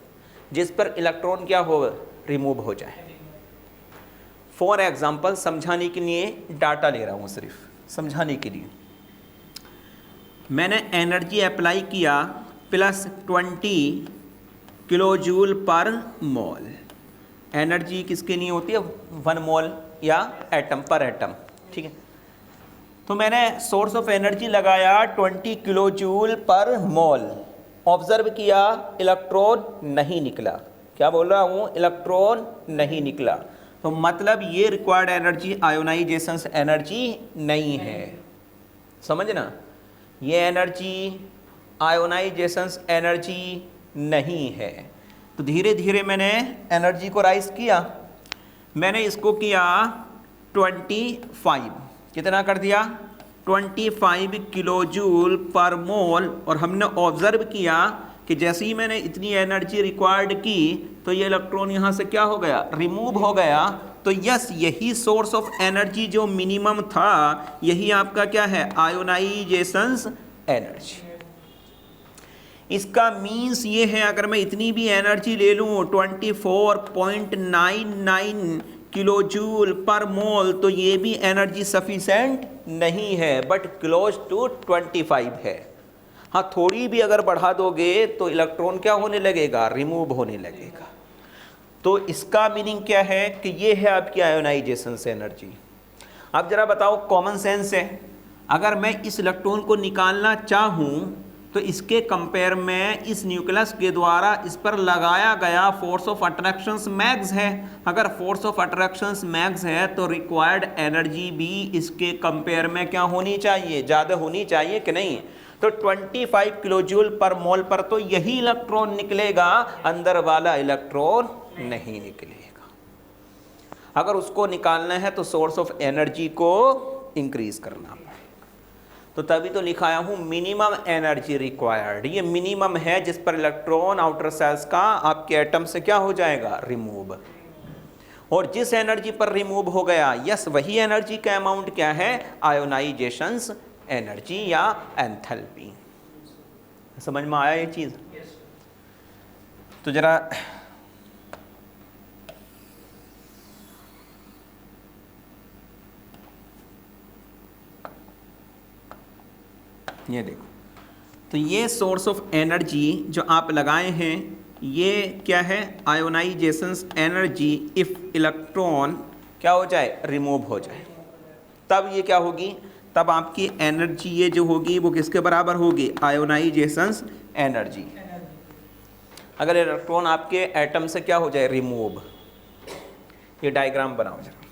जिस पर इलेक्ट्रॉन क्या हो? रिमूव हो जाए। फॉर एग्जाम्पल, समझाने के लिए डाटा ले रहा हूँ, सिर्फ समझाने के लिए। मैंने एनर्जी अप्लाई किया +20 किलो जूल पर मोल। एनर्जी किसके लिए होती है? 1 मोल या एटम पर एटम, ठीक है। तो मैंने सोर्स ऑफ एनर्जी लगाया 20 किलो जूल पर मोल। ऑब्जर्व किया, इलेक्ट्रॉन नहीं निकला। क्या बोल रहा हूँ? इलेक्ट्रॉन नहीं निकला। तो मतलब ये रिक्वायर्ड एनर्जी आयोनाइजेशन एनर्जी नहीं है। समझना, ये एनर्जी आयोनाइजेशन एनर्जी नहीं है। तो धीरे धीरे मैंने एनर्जी को राइज किया। मैंने इसको किया 25, कितना कर दिया? 25 किलो जूल पर मोल। और हमने ऑब्जर्व किया कि जैसे ही मैंने इतनी एनर्जी रिक्वायर्ड की तो ये इलेक्ट्रॉन यहाँ से क्या हो गया? रिमूव हो गया। तो यस, यही सोर्स ऑफ एनर्जी जो मिनिमम था, यही आपका क्या है? Ionization energy. इसका मीन्स ये है, अगर मैं इतनी भी एनर्जी ले लूँ 24.99 किलो जूल पर मोल, तो ये भी एनर्जी सफिशेंट नहीं है, बट क्लोज टू 25 है। हाँ, थोड़ी भी अगर बढ़ा दोगे तो इलेक्ट्रॉन क्या होने लगेगा? रिमूव होने लगेगा। तो इसका मीनिंग क्या है कि ये है आपकी आयोनाइजेशन एनर्जी। अब जरा बताओ, कॉमन सेंस है, अगर मैं इस इलेक्ट्रॉन को निकालना चाहूँ तो इसके कंपेयर में इस न्यूक्लियस के द्वारा इस पर लगाया गया फोर्स ऑफ अट्रैक्शंस मैक्स है। अगर फोर्स ऑफ अट्रैक्शंस मैक्स है तो रिक्वायर्ड एनर्जी भी इसके कंपेयर में क्या होनी चाहिए? ज़्यादा होनी चाहिए कि नहीं? तो 25 किलो जूल पर मोल पर तो यही इलेक्ट्रॉन निकलेगा, अंदर वाला इलेक्ट्रॉन नहीं निकलेगा। अगर उसको निकालना है तो सोर्स ऑफ एनर्जी को इंक्रीज करना पड़ेगा। तो तभी तो लिखाया हूं मिनिमम एनर्जी रिक्वायर्ड। ये मिनिमम है जिस पर इलेक्ट्रॉन आउटर सेल्स का आपके एटम से क्या हो जाएगा? रिमूव। और जिस एनर्जी पर रिमूव हो गया, यस, वही एनर्जी का अमाउंट क्या है? आयोनाइजेशन एनर्जी या एंथैल्पी। समझ में आया ये चीज? तो जरा ये देखो, तो ये सोर्स ऑफ एनर्जी जो आप लगाए हैं ये क्या है, आयोनाइजेशंस एनर्जी इफ इलेक्ट्रॉन क्या हो जाए, रिमूव हो जाए, तब ये क्या होगी, तब आपकी एनर्जी ये जो होगी वो किसके बराबर होगी, आयोनाइजेशंस एनर्जी। अगर इलेक्ट्रॉन आपके एटम से क्या हो जाए, रिमूव। ये डायग्राम बनाओ जरा।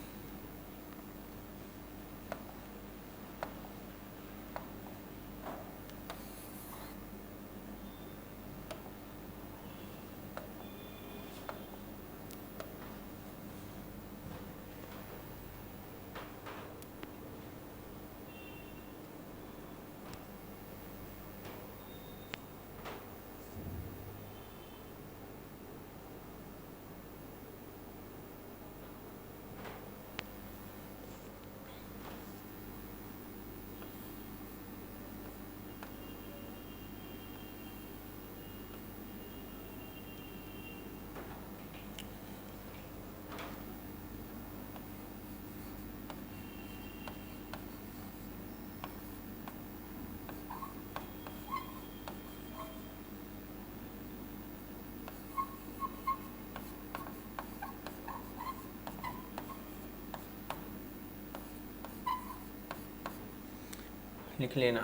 लिख लेना,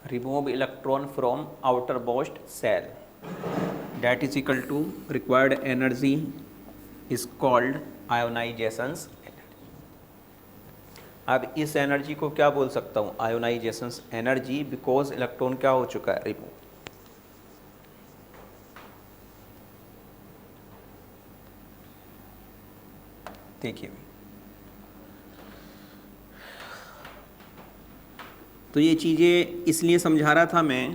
remove electron from outermost shell that is equal to required energy is called ionisations energy. अब इस एनर्जी को क्या बोल सकता हूँ, आयोनाइजेशंस एनर्जी, बिकॉज इलेक्ट्रॉन क्या हो चुका है, रिमूव। देखिए, तो ये चीज़ें इसलिए समझा रहा था मैं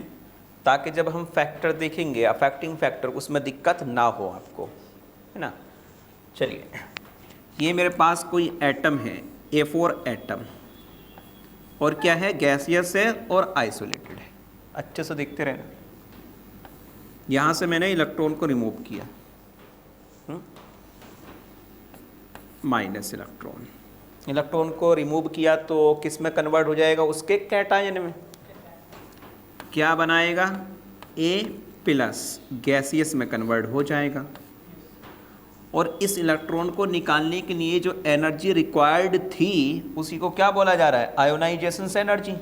ताकि जब हम फैक्टर देखेंगे, अफेक्टिंग फैक्टर, उसमें दिक्कत ना हो आपको, है ना। चलिए, ये मेरे पास कोई एटम है, A4 एटम, और क्या है, गैसियस है और आइसोलेटेड है। अच्छे से देखते रहना। यहाँ से मैंने इलेक्ट्रॉन को रिमूव किया, माइनस इलेक्ट्रॉन, इलेक्ट्रॉन को रिमूव किया तो किस में कन्वर्ट हो जाएगा, उसके कैटायन में। क्या बनाएगा, A+ गैसियस में कन्वर्ट हो जाएगा। और इस इलेक्ट्रॉन को निकालने के लिए जो एनर्जी रिक्वायर्ड थी उसी को क्या बोला जा रहा है, आयोनाइजेशन एनर्जी।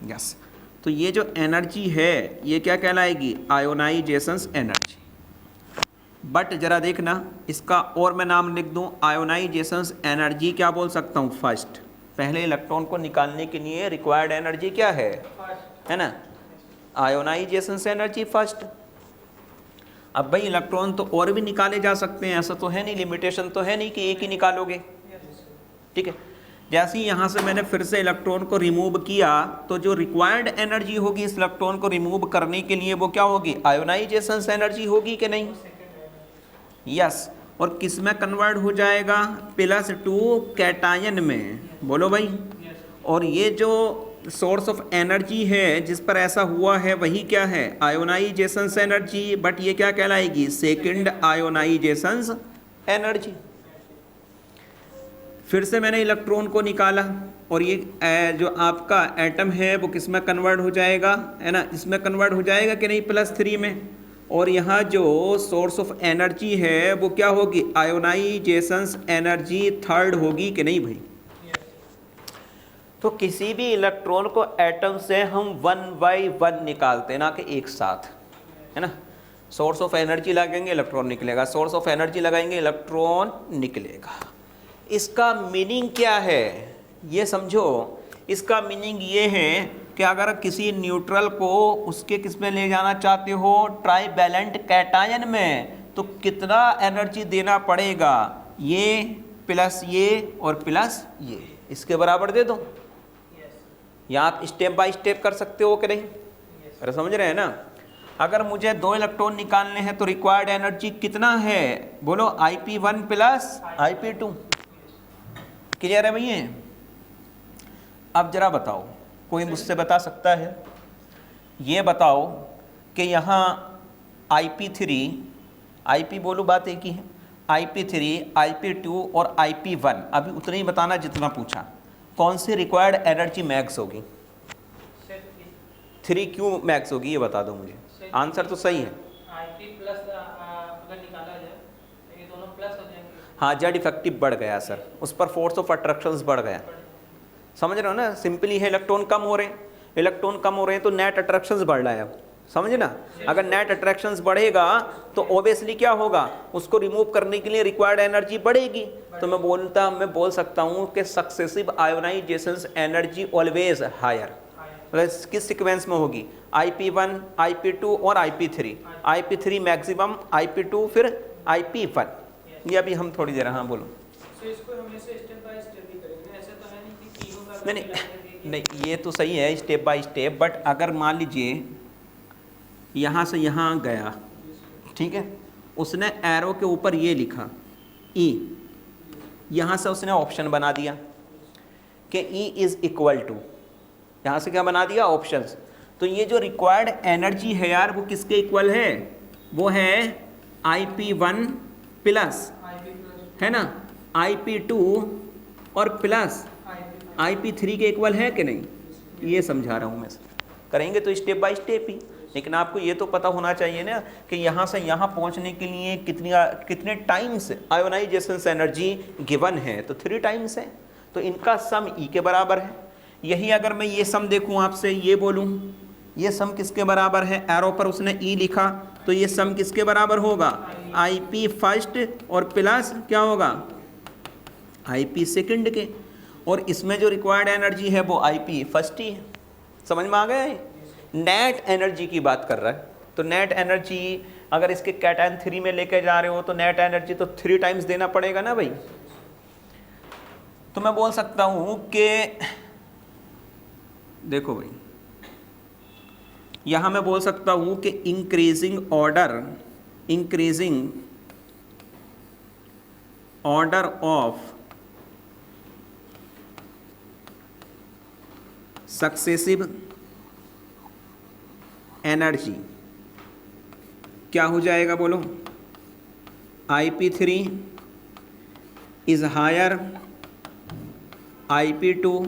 यस, तो ये जो एनर्जी है ये क्या कहलाएगी, आयोनाइजेशन एनर्जी। बट जरा देखना, इसका और मैं नाम लिख दूं, आयोनाइजेशन एनर्जी क्या बोल सकता हूं, फर्स्ट। पहले इलेक्ट्रॉन को निकालने के लिए रिक्वायर्ड एनर्जी क्या है ना, आयोनाइजेशन एनर्जी फर्स्ट। अब भाई इलेक्ट्रॉन तो और भी निकाले जा सकते हैं, ऐसा तो है नहीं, लिमिटेशन तो है नहीं कि एक ही निकालोगे, ठीक है। जैसे ही यहाँ से मैंने फिर से इलेक्ट्रॉन को रिमूव किया तो जो रिक्वायर्ड एनर्जी होगी इस इलेक्ट्रॉन को रिमूव करने के लिए वो क्या होगी, आयोनाइजेशन एनर्जी होगी कि नहीं। यस, और किस में कन्वर्ट हो जाएगा, +2 कैटायन में, बोलो भाई। और ये जो सोर्स ऑफ एनर्जी है जिस पर ऐसा हुआ है वही क्या है, आयोनाइजेशन एनर्जी। बट ये क्या कहलाएगी, सेकंड आयोनाइजेशन एनर्जी। फिर से मैंने इलेक्ट्रॉन को निकाला और ये जो आपका एटम है वो किस में कन्वर्ट हो जाएगा, है ना, इसमें कन्वर्ट हो जाएगा कि नहीं, +3 में। और यहाँ जो सोर्स ऑफ एनर्जी है वो क्या होगी, आयोनाइजेशन एनर्जी थर्ड होगी कि नहीं भाई। तो किसी भी इलेक्ट्रॉन को एटम से हम 1 बाय 1 निकालते हैं, ना कि एक साथ, है ना। सोर्स ऑफ एनर्जी लगाएंगे इलेक्ट्रॉन निकलेगा, सोर्स ऑफ एनर्जी लगाएंगे इलेक्ट्रॉन निकलेगा। इसका मीनिंग क्या है ये समझो। इसका मीनिंग ये है कि अगर किसी न्यूट्रल को उसके किस में ले जाना चाहते हो, ट्राईवैलेंट कैटायन में, तो कितना एनर्जी देना पड़ेगा, ये प्लस ये और प्लस ये, इसके बराबर दे दो। या आप स्टेप बाय स्टेप कर सकते हो कि नहीं, अरे समझ रहे हैं ना। अगर मुझे 2 इलेक्ट्रॉन निकालने हैं तो रिक्वायर्ड एनर्जी कितना है, बोलो, Ip1 प्लस Ip2। क्लियर है भैया। अब जरा बताओ, कोई मुझसे बता सकता है, ये बताओ कि यहाँ Ip3, Ip बोलो बात एक ही है, Ip3, Ip2 और Ip1, अभी उतना ही बताना जितना पूछा, कौन सी रिक्वायर्ड एनर्जी मैक्स होगी। 3 क्यों मैक्स होगी ये बता दो मुझे, आंसर तो सही है। IP प्लस अगर निकाला जाए तो ये दोनों प्लस हो जाएंगे। हाँ, जेड इफेक्टिव बढ़ गया सर, उस पर फोर्स ऑफ अट्रैक्शन बढ़ गया, समझ रहे हो ना, सिंपली है इलेक्ट्रॉन कम हो रहे हैं, इलेक्ट्रॉन कम हो रहे हैं तो नेट अट्रैक्शंस बढ़ रहा है। अब समझे ना, अगर नेट अट्रैक्शंस बढ़ेगा तो ऑब्वियसली क्या होगा, उसको रिमूव करने के लिए रिक्वायर्ड एनर्जी बढ़ेगी। तो मैं बोल सकता हूँ कि सक्सेसिव आयोनाइजेशंस एनर्जी ऑलवेज हायर, किस सीक्वेंस में होगी, IP1, IP2 और IP3। IP3 मैक्सिमम, IP2 फिर IP1। ये अभी हम थोड़ी देर, हाँ बोलो। तो इसको हमेशा स्टेप बाय स्टेप ही करेंगे, ऐसे तो है नहीं कि तीनों का नहीं, ये तो सही है स्टेप बाय स्टेप, बट अगर मान लीजिए यहाँ से यहाँ गया, ठीक है, उसने एरो के ऊपर ये लिखा E, यहाँ से उसने ऑप्शन बना दिया कि E इज़ इक्वल टू, यहाँ से क्या बना दिया, ऑप्शंस। तो ये जो रिक्वायर्ड एनर्जी है यार वो किसके इक्वल है, वो है IP1 प्लस, है ना, IP2 और प्लस IP3 के इक्वल है कि नहीं, ये समझा रहा हूँ मैं। करेंगे तो स्टेप बाय स्टेप ही, लेकिन आपको ये तो पता होना चाहिए ना कि यहाँ से यहाँ पहुँचने के लिए कितने टाइम्स आयोनाइजेशन एनर्जी गिवन है, तो 3 टाइम्स है, तो इनका सम E के बराबर है। यही अगर मैं ये सम देखूँ आपसे, ये बोलूँ ये सम किसके बराबर है, एरो पर उसने E लिखा, तो ये सम किसके बराबर होगा, IP फर्स्ट और प्लस क्या होगा, IP सेकंड के, और इसमें जो रिक्वायर्ड एनर्जी है वो IP फर्स्ट ही है। समझ में आ गया है, नेट एनर्जी की बात कर रहा है, तो नेट एनर्जी अगर इसके कैटायन 3 में लेके जा रहे हो तो नेट एनर्जी तो 3 टाइम्स देना पड़ेगा ना भाई। तो मैं बोल सकता हूं कि देखो भाई, यहां मैं बोल सकता हूं कि increasing order of successive energy क्या हो जाएगा बोलो, IP3 इज हायर, IP2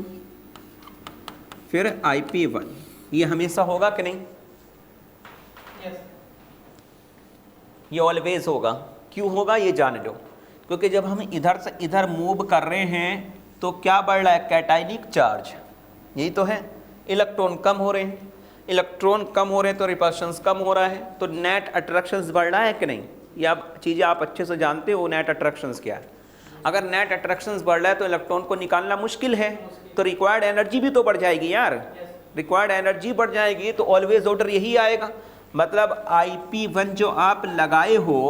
फिर IP1। ये हमेशा होगा कि नहीं, ये ऑलवेज होगा। क्यों होगा ये जान लो, क्योंकि जब हम इधर से इधर मूव कर रहे हैं तो क्या बढ़ रहा है, कैटायनिक चार्ज, यही तो है, इलेक्ट्रॉन कम हो रहे हैं, इलेक्ट्रॉन कम हो रहे हैं तो रिपल्शंस कम हो रहा है, तो नेट अट्रैक्शंस बढ़ रहा है कि नहीं, ये आप चीज़ें आप अच्छे से जानते हो नेट अट्रैक्शंस क्या है। अगर नेट अट्रैक्शंस बढ़ रहा है तो इलेक्ट्रॉन को निकालना मुश्किल है, तो रिक्वायर्ड एनर्जी भी तो बढ़ जाएगी यार, रिक्वायर्ड एनर्जी बढ़ जाएगी तो ऑलवेज ऑर्डर यही आएगा। मतलब IP1 जो आप लगाए हो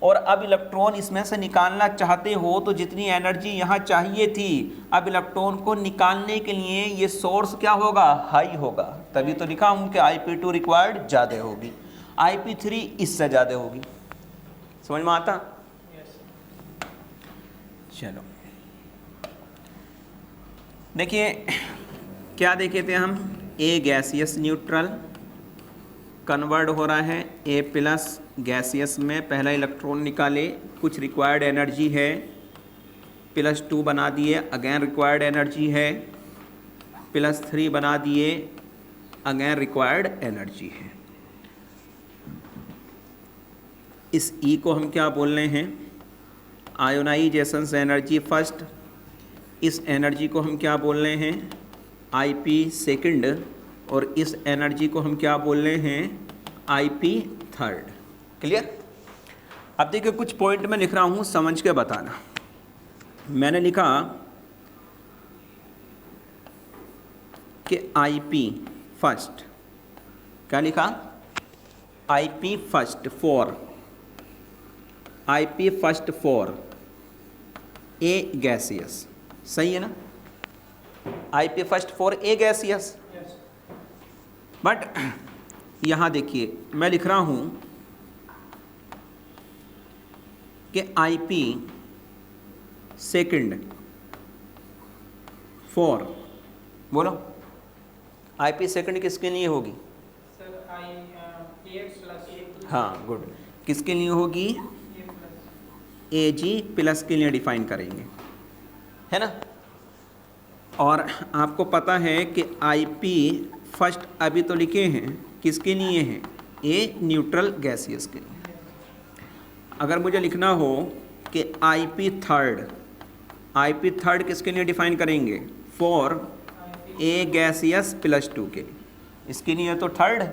और अब इलेक्ट्रॉन इसमें से निकालना चाहते हो तो जितनी एनर्जी यहाँ चाहिए थी, अब इलेक्ट्रॉन को निकालने के लिए ये सोर्स क्या होगा, हाई होगा, तभी तो लिखा हूँ कि IP2 रिक्वायर्ड ज़्यादा होगी, IP3 इससे ज़्यादा होगी। समझ में आता, चलो देखिए क्या देखे थे हम, A गैसियस न्यूट्रल कन्वर्ट हो रहा है A प्लस गैसियस में, पहला इलेक्ट्रॉन निकाले, कुछ रिक्वायर्ड एनर्जी है, +2 बना दिए, अगेन रिक्वायर्ड एनर्जी है, +3 बना दिए, अगेन रिक्वायर्ड एनर्जी है। इस E को हम क्या बोल रहे हैं, आयोनाइजेशन एनर्जी फर्स्ट, इस एनर्जी को हम क्या बोल रहे हैं, IP सेकंड, और इस एनर्जी को हम क्या बोल रहे हैं, IP थर्ड। क्लियर। अब देखिए कुछ पॉइंट में लिख रहा हूँ, समझ के बताना। मैंने लिखा कि IP फर्स्ट, क्या लिखा, IP first for, IP first for A gaseous, सही है ना, IP first for A gaseous. But यहाँ देखिए मैं लिख रहा हूँ कि IP सेकंड फॉर, बोलो IP सेकंड किसके लिए होगी, हाँ गुड, किसके लिए होगी, AG प्लस के लिए डिफाइन करेंगे, है ना। और आपको पता है कि IP फर्स्ट अभी तो लिखे हैं, किसके लिए हैं? ए न्यूट्रल गैसियस के लिए। अगर मुझे लिखना हो कि IP थर्ड किसके लिए डिफाइन करेंगे? फॉर ए गैसियस +2 के लिए। इसके लिए तो थर्ड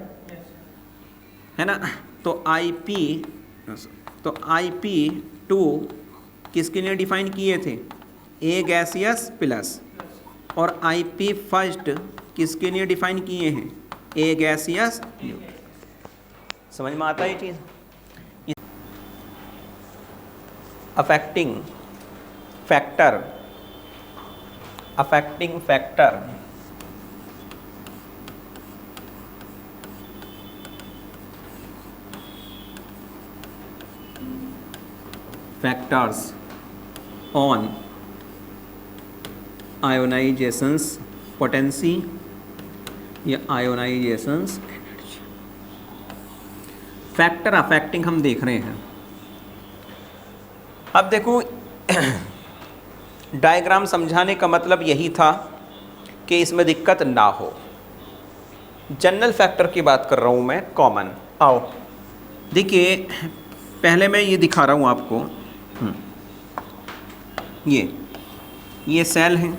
है ना। तो IP2 किसके लिए डिफाइन किए थे? A gaseous plus. और IP फर्स्ट किसके लिए डिफाइन किए हैं? A gaseous. समझ में आता है ये चीज़? Affecting factor factors on ionizations potency या ionizations energy। फैक्टर अफेक्टिंग हम देख रहे हैं। अब देखो डायग्राम समझाने का मतलब यही था कि इसमें दिक्कत ना हो। जनरल फैक्टर की बात कर रहा हूँ मैं, कॉमन। आओ देखिए, पहले मैं ये दिखा रहा हूँ आपको। ये सेल हैं,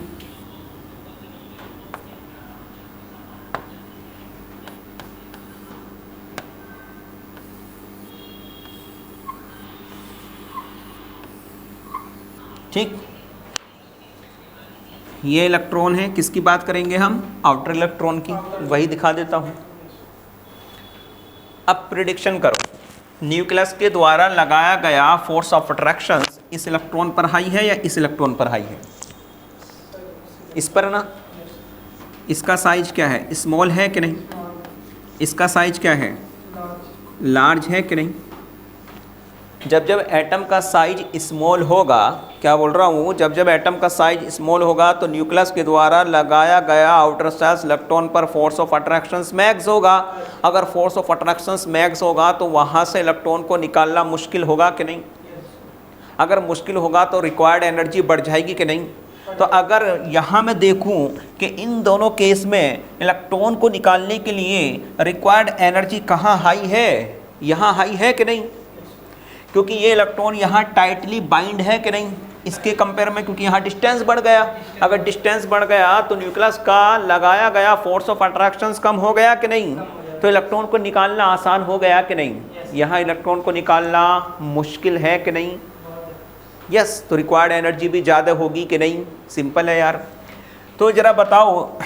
ठीक। ये इलेक्ट्रॉन है, किसकी बात करेंगे हम? आउटर इलेक्ट्रॉन की। वही दिखा देता हूँ। अब प्रिडिक्शन करो, न्यूक्लियस के द्वारा लगाया गया फोर्स ऑफ अट्रैक्शन इस इलेक्ट्रॉन पर हाई है या इस इलेक्ट्रॉन पर हाई है? इस पर ना। इसका साइज क्या है? स्मॉल है कि नहीं? इसका साइज क्या है? लार्ज है कि नहीं? जब एटम का साइज स्मॉल होगा, क्या बोल रहा हूँ, जब एटम का साइज स्मॉल होगा तो न्यूक्लियस के द्वारा लगाया गया आउटर सेल्स इलेक्ट्रॉन पर फोर्स ऑफ अट्रैक्शंस मैक्स होगा। अगर फोर्स ऑफ अट्रैक्शंस मैक्स होगा तो वहाँ से इलेक्ट्रॉन को निकालना मुश्किल होगा कि नहीं? अगर मुश्किल होगा तो रिक्वायर्ड एनर्जी बढ़ जाएगी कि नहीं? तो अगर यहाँ मैं देखूँ कि इन दोनों केस में इलेक्ट्रॉन को निकालने के लिए रिक्वायर्ड एनर्जी कहाँ हाई है? यहाँ हाई है कि नहीं? क्योंकि ये इलेक्ट्रॉन यहाँ टाइटली बाइंड है कि नहीं इसके कंपेयर में, क्योंकि यहाँ डिस्टेंस बढ़ गया। अगर डिस्टेंस बढ़ गया तो न्यूक्लियस का लगाया गया फोर्स ऑफ अट्रैक्शंस कम हो गया कि नहीं? तो इलेक्ट्रॉन को निकालना आसान हो गया कि नहीं? यहाँ इलेक्ट्रॉन को निकालना मुश्किल है कि नहीं? यस। तो रिक्वायर्ड एनर्जी भी ज़्यादा होगी कि नहीं? सिंपल है यार। तो ज़रा बताओ,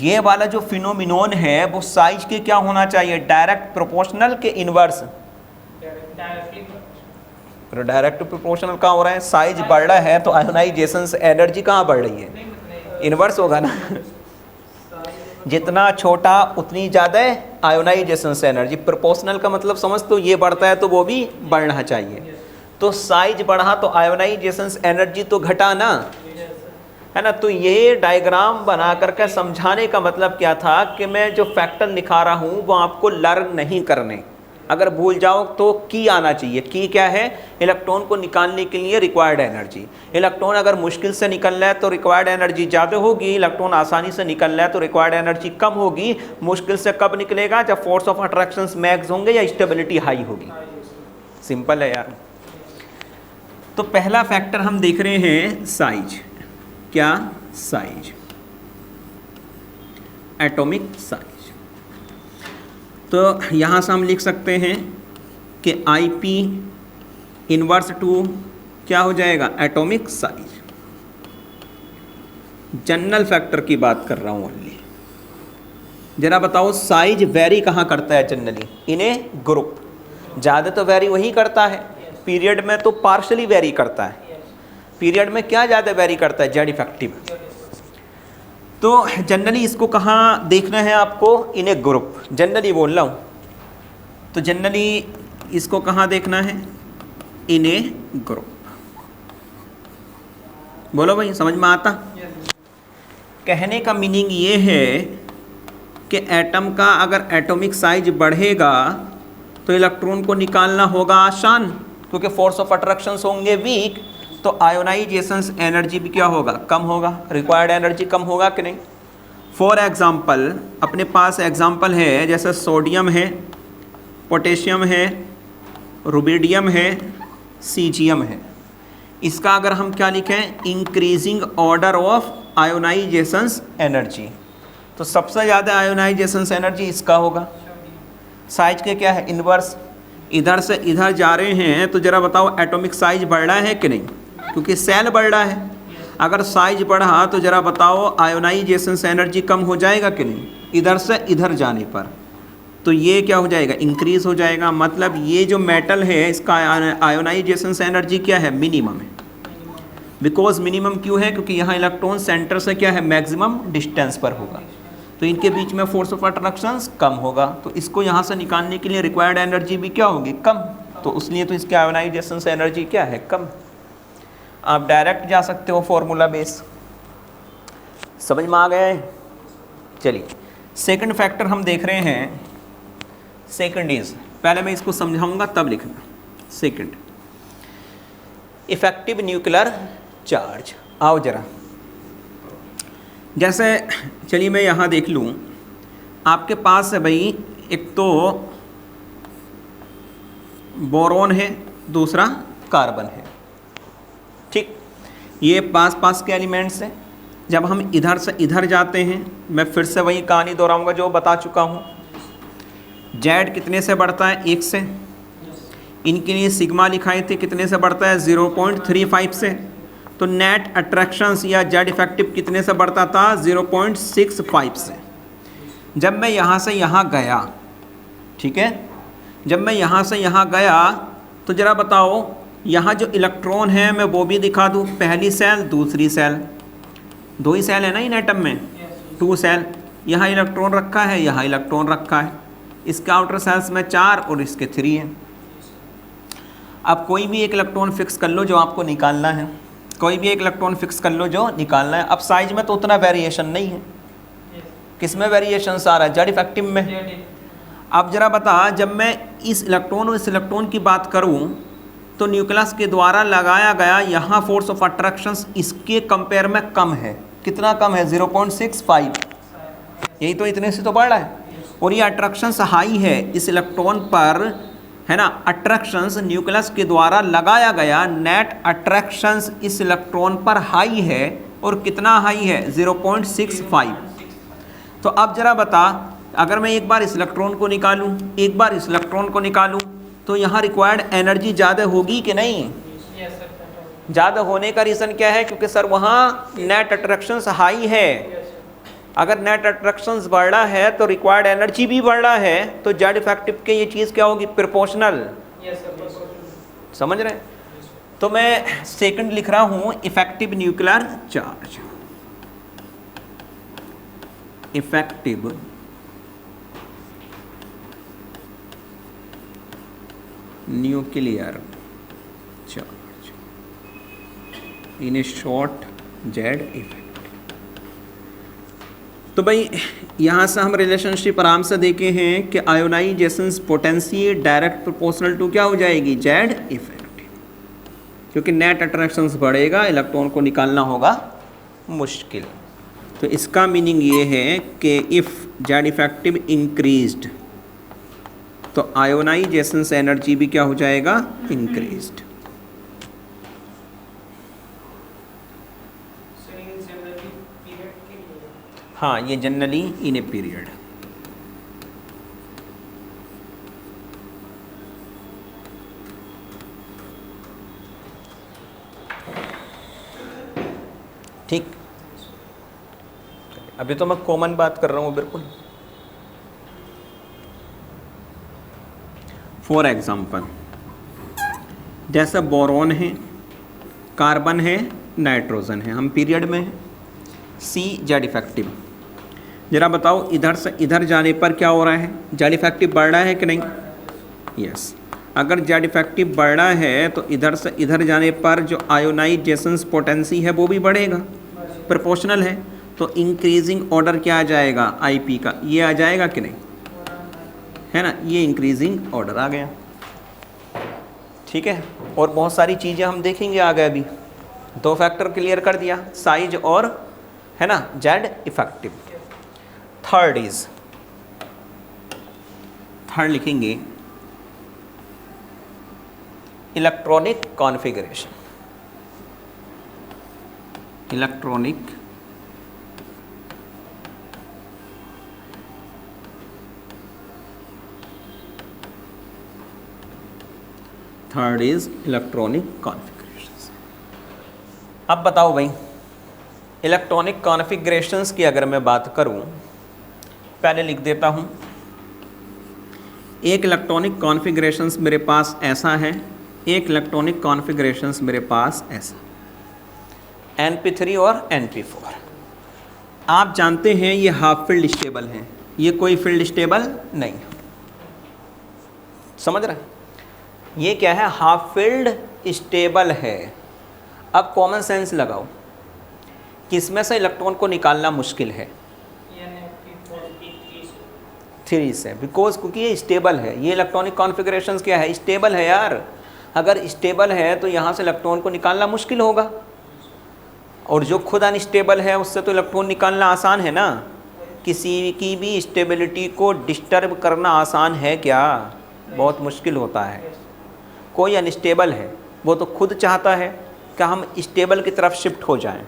ये वाला जो फिनोमिनॉन है वो साइज के क्या होना चाहिए? डायरेक्ट प्रोपोर्शनल के इनवर्स? डायरेक्ट प्रोपोर्शनल कहाँ हो रहा है? साइज बढ़ रहा है तो आयोनाइजेशन एनर्जी कहाँ बढ़ रही है? इनवर्स होगा ना। जितना छोटा उतनी ज़्यादा आयोनाइजेशन एनर्जी। प्रोपोर्शनल का मतलब समझ, तो ये बढ़ता है तो वो भी बढ़ना चाहिए। तो साइज बढ़ा तो आयोनाइजेशन एनर्जी तो घटा ना, है ना। तो ये डायग्राम बना करके समझाने का मतलब क्या था कि मैं जो फैक्टर लिखा रहा हूँ वो आपको लर्न नहीं करने। अगर भूल जाओ तो की आना चाहिए। की क्या है? इलेक्ट्रॉन को निकालने के लिए रिक्वायर्ड एनर्जी। इलेक्ट्रॉन अगर मुश्किल से निकल रहा है तो रिक्वायर्ड एनर्जी ज़्यादा होगी, इलेक्ट्रॉन आसानी से निकल रहा है तो रिक्वायर्ड एनर्जी कम होगी। मुश्किल से कब निकलेगा? जब फोर्स ऑफ अट्रैक्शन मैक्स होंगे या स्टेबिलिटी हाई होगी। सिंपल है यार। तो पहला फैक्टर हम देख रहे हैं साइज। क्या? Size, atomic size. तो यहाँ से हम लिख सकते हैं कि IP इनवर्स टू क्या हो जाएगा? Atomic size. जनरल फैक्टर की बात कर रहा हूँ ओनली। जरा बताओ, साइज वेरी कहाँ करता है जनरली? इन ए ग्रुप। ज़्यादा तो वेरी वही करता है, पीरियड में तो पार्शली वेरी करता है। पीरियड में क्या ज़्यादा वेरी करता है? Z effective. तो जनरली इसको कहाँ देखना है आपको? इन ए ग्रुप। जनरली बोल रहा हूँ तो जनरली इसको कहाँ देखना है? इन ए ग्रुप। बोलो भाई, समझ में आता? कहने का मीनिंग ये है कि एटम का अगर एटॉमिक साइज बढ़ेगा तो इलेक्ट्रॉन को निकालना होगा आसान, क्योंकि फोर्स ऑफ अट्रैक्शंस होंगे वीक, तो आयोनाइजेशन एनर्जी भी क्या होगा? कम होगा। रिक्वायर्ड एनर्जी कम होगा कि नहीं? फॉर एग्ज़ाम्पल अपने पास एग्ज़ाम्पल है जैसे सोडियम है, पोटेशियम है, रुबिडियम है, सीजियम है। इसका अगर हम क्या लिखें, इंक्रीजिंग ऑर्डर ऑफ आयोनाइजेशंस एनर्जी, तो सबसे ज़्यादा आयोनाइजेशंस एनर्जी इसका होगा। साइज के क्या है, इन्वर्स। इधर से इधर जा रहे हैं तो ज़रा बताओ एटॉमिक साइज बढ़ रहा है कि नहीं, क्योंकि सेल बढ़ रहा है। अगर साइज बढ़ा तो ज़रा बताओ आयोनाइजेशंस एनर्जी कम हो जाएगा कि नहीं, इधर से इधर जाने पर। तो ये क्या हो जाएगा, इंक्रीज़ हो जाएगा। मतलब ये जो मेटल है इसका आयोनाइजेशंस एनर्जी क्या है, मिनिमम है। बिकॉज मिनिमम क्यों है, क्योंकि यहाँ इलेक्ट्रॉन सेंटर से क्या है, मैक्सिमम डिस्टेंस पर होगा, तो इनके बीच में फोर्स ऑफ अट्रैक्शंस कम होगा। तो इसको यहाँ से निकालने के लिए रिक्वायर्ड एनर्जी भी क्या होगी, कम। तो इसलिए तो इसके आयोनाइजेशंस एनर्जी क्या है, कम। आप डायरेक्ट जा सकते हो फॉर्मूला बेस। समझ में आ गया है। चलिए सेकंड फैक्टर हम देख रहे हैं। सेकंड इज, पहले मैं इसको समझाऊंगा तब लिखना। Second, effective nuclear charge. आओ जरा, जैसे चलिए मैं यहाँ देख लूँ, आपके पास है भाई, एक तो बोरोन है, दूसरा कार्बन है, ठीक। ये पास पास के एलिमेंट्स हैं। जब हम इधर से इधर जाते हैं, मैं फिर से वही कहानी दोहराऊंगा जो बता चुका हूँ। जेड कितने से बढ़ता है, 1 से। इनके लिए सिग्मा लिखाए थे, कितने से बढ़ता है, 0.35 से। तो नेट अट्रैक्शंस या जेड इफेक्टिव कितने से बढ़ता था, 0.65 से। जब मैं यहाँ से यहाँ गया, ठीक है, जब मैं यहाँ से यहाँ गया तो ज़रा बताओ, यहाँ जो इलेक्ट्रॉन है मैं वो भी दिखा दूँ। पहली सेल, दूसरी सेल, 2 ही सेल है ना इन एटम में, 2 सेल। यहाँ इलेक्ट्रॉन रखा है, यहाँ इलेक्ट्रॉन रखा है। इसके आउटर सेल्स में 4 और इसके 3 हैं। अब कोई भी एक इलेक्ट्रॉन फिक्स कर लो जो आपको निकालना है, कोई भी एक इलेक्ट्रॉन फिक्स कर लो जो निकालना है। अब साइज में तो उतना वेरिएशन नहीं है, किस में वेरिएशन आ रहा है, जेड इफेक्टिव में। अब जरा बता, जब मैं इस इलेक्ट्रॉन और इस इलेक्ट्रॉन की बात करूं तो न्यूक्लियस के द्वारा लगाया गया यहाँ फोर्स ऑफ अट्रैक्शंस इसके कंपेयर में कम है। कितना कम है, 0.65। यही तो, इतने से तो बढ़ रहा है। और ये अट्रैक्शंस हाई है इस इलेक्ट्रॉन पर, है ना। अट्रैक्शंस न्यूक्लियस के द्वारा लगाया गया नेट अट्रैक्शंस इस इलेक्ट्रॉन पर हाई है। और कितना हाई है, 0.65। तो अब जरा बता, अगर मैं एक बार इस इलेक्ट्रॉन को निकालूं, एक बार इस इलेक्ट्रॉन को निकालूं, तो यहाँ रिक्वायर्ड एनर्जी ज़्यादा होगी कि नहीं। ज़्यादा होने का रीज़न क्या है, क्योंकि सर वहाँ नेट अट्रैक्शंस हाई है। अगर नेट अट्रैक्शंस बढ़ रहा है तो रिक्वायर्ड एनर्जी भी बढ़ रहा है। तो जेड इफेक्टिव के ये चीज़ क्या होगी, प्रोपोर्शनल। समझ रहे हैं। तो मैं सेकंड लिख रहा हूँ, effective nuclear charge. Effective nuclear charge in A short Z effect. तो भाई यहाँ से हम रिलेशनशिप आराम से देखे हैं कि आयोनाइजेशंस पोटेंसी डायरेक्ट प्रोपोर्शनल टू क्या हो जाएगी, जेड इफेक्टिव। क्योंकि नेट अट्रैक्शंस बढ़ेगा, इलेक्ट्रॉन को निकालना होगा मुश्किल। तो इसका मीनिंग ये है कि इफ़ जेड इफेक्टिव इंक्रीज्ड तो आयोनाइजेशंस एनर्जी भी क्या हो जाएगा, इंक्रीज्ड। हाँ, ये जनरली इन ए पीरियड। ठीक, अभी तो मैं कॉमन बात कर रहा हूँ बिल्कुल। फॉर एग्जाम्पल, जैसा बोरोन है, कार्बन है, नाइट्रोजन है, हम पीरियड में हैं, सी जेड इफेक्टिव। ज़रा बताओ, इधर से इधर जाने पर क्या हो रहा है, जेड इफेक्टिव बढ़ रहा है कि नहीं। यस, अगर जेड इफेक्टिव बढ़ रहा है तो इधर से इधर जाने पर जो आयोनाइजेशंस पोटेंसी है वो भी बढ़ेगा, प्रोपोर्शनल है। तो इंक्रीजिंग ऑर्डर क्या आ जाएगा, आईपी का, ये आ जाएगा कि नहीं, है ना। ये इंक्रीजिंग ऑर्डर आ गया, ठीक है। और बहुत सारी चीज़ें हम देखेंगे आगे। अभी 2 फैक्टर क्लियर कर दिया, साइज और, है ना, जेड इफेक्टिव। थर्ड लिखेंगे electronic configuration. Electronic third is electronic configurations. अब बताओ भाई, इलेक्ट्रॉनिक कॉन्फ़िगरेशंस की अगर मैं बात करूं, पहले लिख देता हूं, एक इलेक्ट्रॉनिक कॉन्फ़िगरेशंस मेरे पास ऐसा है, एक इलेक्ट्रॉनिक कॉन्फ़िगरेशंस मेरे पास ऐसा, NP3 और NP4। आप जानते हैं ये हाफ फील्ड स्टेबल हैं, ये कोई फील्ड स्टेबल नहीं, समझ रहे हैं? ये क्या है? हाफ फील्ड स्टेबल है। अब कॉमन सेंस लगाओ, किसमें से इलेक्ट्रॉन को निकालना मुश्किल है? 3 से, बिकॉज क्योंकि ये स्टेबल है। ये इलेक्ट्रॉनिक कॉन्फ़िगरेशंस क्या है? स्टेबल है यार। अगर स्टेबल है तो यहाँ से इलेक्ट्रॉन को निकालना मुश्किल होगा, और जो खुद अनस्टेबल है उससे तो इलेक्ट्रॉन निकालना आसान है ना। किसी की भी स्टेबिलिटी को डिस्टर्ब करना आसान है क्या? बहुत मुश्किल होता है। कोई अनस्टेबल है वो तो खुद चाहता है कि हम स्टेबल की तरफ शिफ्ट हो जाएं,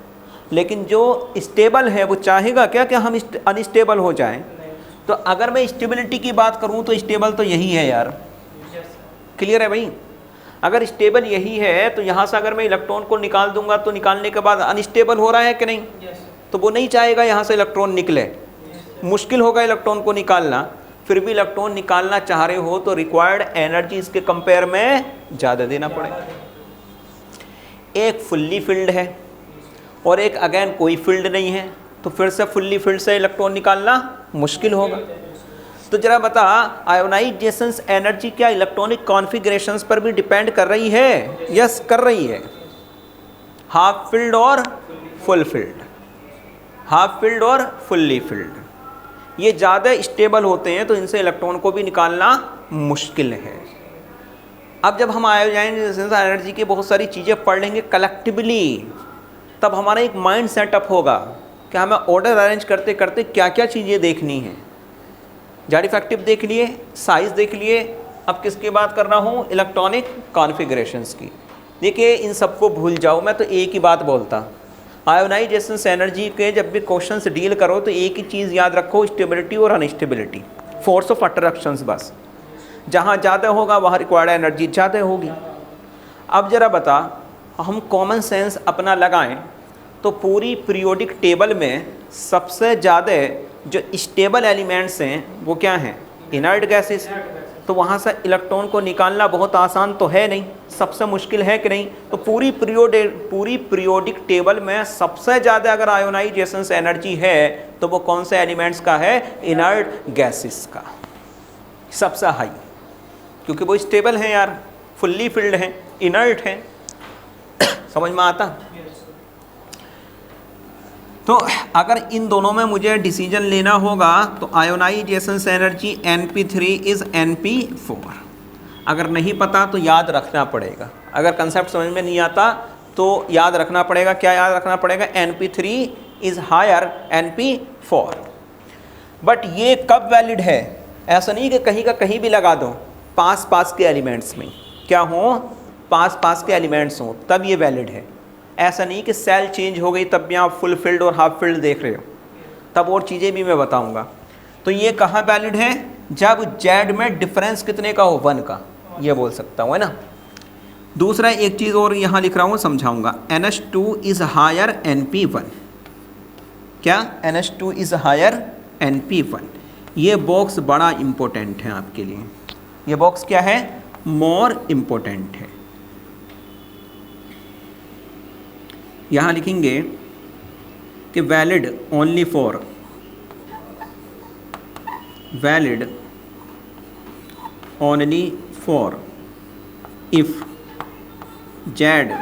लेकिन जो स्टेबल है वो चाहेगा क्या कि हम अनस्टेबल हो जाएं? तो अगर मैं स्टेबिलिटी की बात करूं तो स्टेबल तो यही है यार। क्लियर है भाई? अगर स्टेबल यही है तो यहाँ से अगर मैं इलेक्ट्रॉन को निकाल दूंगा तो निकालने के बाद अनस्टेबल हो रहा है कि नहीं? तो वो नहीं चाहेगा यहाँ से इलेक्ट्रॉन निकले, मुश्किल होगा इलेक्ट्रॉन को निकालना। फिर भी इलेक्ट्रॉन निकालना चाह रहे हो तो रिक्वायर्ड एनर्जी इसके कंपेयर में ज़्यादा देना पड़ेगा। एक फुल्ली फिल्ड है और एक अगेन कोई फील्ड नहीं है, तो फिर से फुल्ली फिल्ड से इलेक्ट्रॉन निकालना मुश्किल होगा। तो जरा बता, आयोनाइजेशन एनर्जी क्या इलेक्ट्रॉनिक कॉन्फ़िगरेशंस पर भी डिपेंड कर रही है? यस, कर रही है। हाफ फील्ड और फुल फील्ड, हाफ फील्ड और फुल्ली फील्ड, ये ज़्यादा स्टेबल होते हैं तो इनसे इलेक्ट्रॉन को भी निकालना मुश्किल है। अब जब हम आयोनाइजेशन एनर्जी की बहुत सारी चीज़ें पढ़ लेंगे कलेक्टिवली, तब हमारा एक माइंड सेटअप होगा कि हमें ऑर्डर अरेंज करते करते क्या क्या चीज़ें देखनी है। जेड इफेक्टिव देख लिए, साइज देख लिए, अब किसकी बात कर रहा हूँ? इलेक्ट्रॉनिक कॉन्फ़िगरेशंस की। देखिए, इन सबको भूल जाओ, मैं तो एक ही बात बोलता, आयोनाइजेशन एनर्जी के जब भी क्वेश्चंस डील करो तो एक ही चीज़ याद रखो, स्टेबिलिटी और अनस्टेबिलिटी, फोर्स ऑफ अट्रैक्शंस। बस जहाँ ज़्यादा होगा वहाँ रिक्वायर्ड एनर्जी ज़्यादा होगी। अब ज़रा बता, हम कॉमन सेंस अपना लगाएं तो पूरी पीरियोडिक टेबल में सबसे ज़्यादा जो स्टेबल एलिमेंट्स हैं वो क्या हैं? Inert gases. तो वहाँ से इलेक्ट्रॉन को निकालना बहुत आसान तो है नहीं, सबसे मुश्किल है कि नहीं? तो पूरी पीरियोडिक टेबल में सबसे ज़्यादा अगर आयोनाइजेशन एनर्जी है तो वो कौन से एलिमेंट्स का है? इनर्ट गैसेस का सबसे हाई, क्योंकि वो स्टेबल हैं यार, फुल्ली फिल्ड हैं, इनर्ट हैं। समझ में आता? तो अगर इन दोनों में मुझे डिसीजन लेना होगा तो ionisation energy NP3 is NP4। अगर नहीं पता तो याद रखना पड़ेगा, अगर कंसेप्ट समझ में नहीं आता तो याद रखना पड़ेगा। क्या याद रखना पड़ेगा? NP3 is higher NP4। But ये कब वैलिड है? ऐसा नहीं कि कहीं का कहीं भी लगा दो, पास के एलिमेंट्स में क्या हो? पास के एलिमेंट्स हों तब ये वैलिड है। ऐसा नहीं कि सेल चेंज हो गई तब भी आप फुल फील्ड और हाफ फील्ड देख रहे हो, तब और चीज़ें भी मैं बताऊंगा। तो ये कहाँ वैलिड है? जब जेड में डिफरेंस कितने का हो? 1 का, ये बोल सकता हूँ, है ना। दूसरा एक चीज़ और यहाँ लिख रहा हूँ, समझाऊंगा। NH2 is higher NP1। क्या? NH2 is higher NP1। ये बॉक्स बड़ा इम्पोर्टेंट है आपके लिए। ये बॉक्स क्या है? मोर इम्पोर्टेंट है। यहाँ लिखेंगे कि valid only for if Z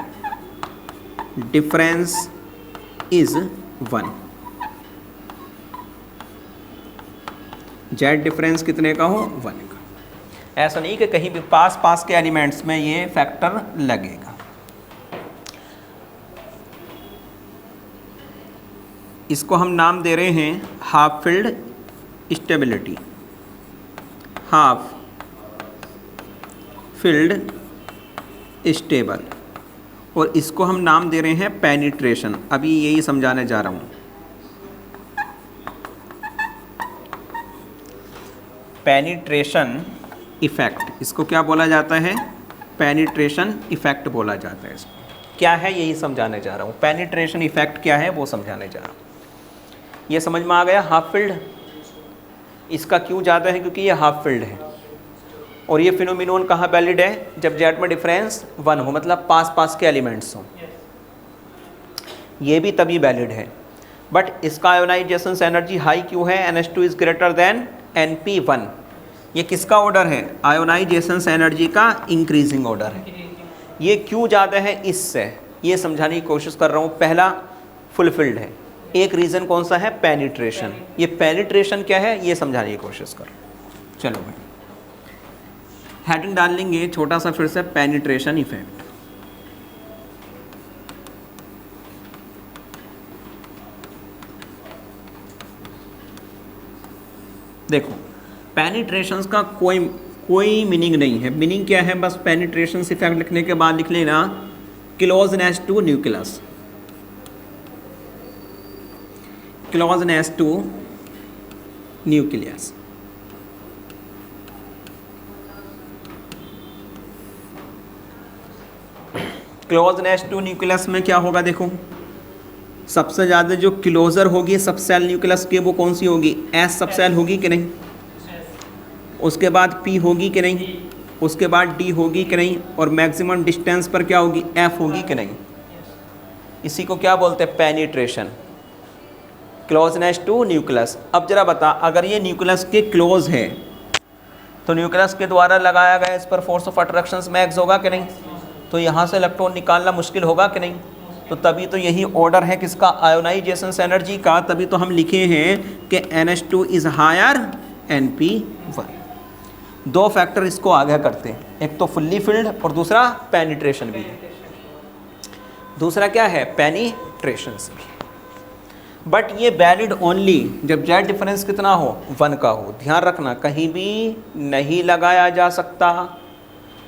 difference is 1। Z difference कितने का हो? 1 का। ऐसा नहीं कि कहीं भी पास के एलिमेंट्स में ये फैक्टर लगेगा। इसको हम नाम दे रहे हैं half field stability, half filled stable, और इसको हम नाम दे रहे हैं पेनिट्रेशन। अभी यही समझाने जा रहा हूँ। पेनिट्रेशन इफेक्ट, इसको क्या बोला जाता है? पेनिट्रेशन इफेक्ट बोला जाता है। इसको क्या है यही समझाने जा रहा हूँ। पेनिट्रेशन इफेक्ट क्या है वो समझाने जा रहा हूँ। ये समझ में आ गया? हाफ फील्ड, इसका क्यों ज़्यादा है? क्योंकि ये हाफ फील्ड है। और ये फिनोमिनोन कहाँ वैलिड है? जब जेड में डिफरेंस 1 हो, मतलब पास पास के एलिमेंट्स हों, ये भी तभी वैलिड है। बट इसका आयोनाइजेशन एनर्जी हाई क्यों है? NH2 is greater than NP1। ये किसका ऑर्डर है? आयोनाइजेशन एनर्जी का इंक्रीजिंग ऑर्डर है। ये क्यों ज़्यादा है? इससे ये समझाने की कोशिश कर रहा हूँ। पहला फुलफिल्ड है, एक रीज़न कौन सा है? पेनिट्रेशन। ये पेनिट्रेशन क्या है ये समझाने की कोशिश कर। चलो भाई, हेडिंग डाल लेंगे छोटा सा फिर से, पेनिट्रेशन इफेक्ट। देखो, पेनिट्रेशन का कोई मीनिंग नहीं है। मीनिंग क्या है? बस पेनिट्रेशन इफेक्ट लिखने के बाद लिख लेना closeness to nucleus, closeness to nucleus. Closeness to nucleus में क्या होगा? देखो, सबसे ज़्यादा जो क्लोजर होगी सब सेल न्यूक्लियस के, वो कौन सी होगी? एस सब सेल होगी कि नहीं? उसके बाद पी होगी कि नहीं? उसके बाद डी होगी कि नहीं? और मैक्सिमम डिस्टेंस पर क्या होगी? एफ होगी कि नहीं? इसी को क्या बोलते हैं? Penetration, closeness to nucleus. अब जरा बता, अगर ये न्यूक्लियस के क्लोज है तो न्यूक्लियस के द्वारा लगाया गया इस पर फोर्स ऑफ अट्रैक्शन मैक्स होगा कि नहीं? तो यहाँ से इलेक्ट्रॉन निकालना मुश्किल होगा कि नहीं? तो तभी तो यही ऑर्डर है किसका? आयोनाइजेशन एनर्जी का। तभी तो हम लिखे हैं कि NH2 इज हायर NP1। दो फैक्टर इसको आगे करते हैं, एक तो फुल्ली फिल्ड और दूसरा पेनिट्रेशन भी है। दूसरा क्या है? पेनिट्रेशन भी। बट ये वैलिड ओनली जब जेड डिफरेंस कितना हो? 1 का हो। ध्यान रखना, कहीं भी नहीं लगाया जा सकता।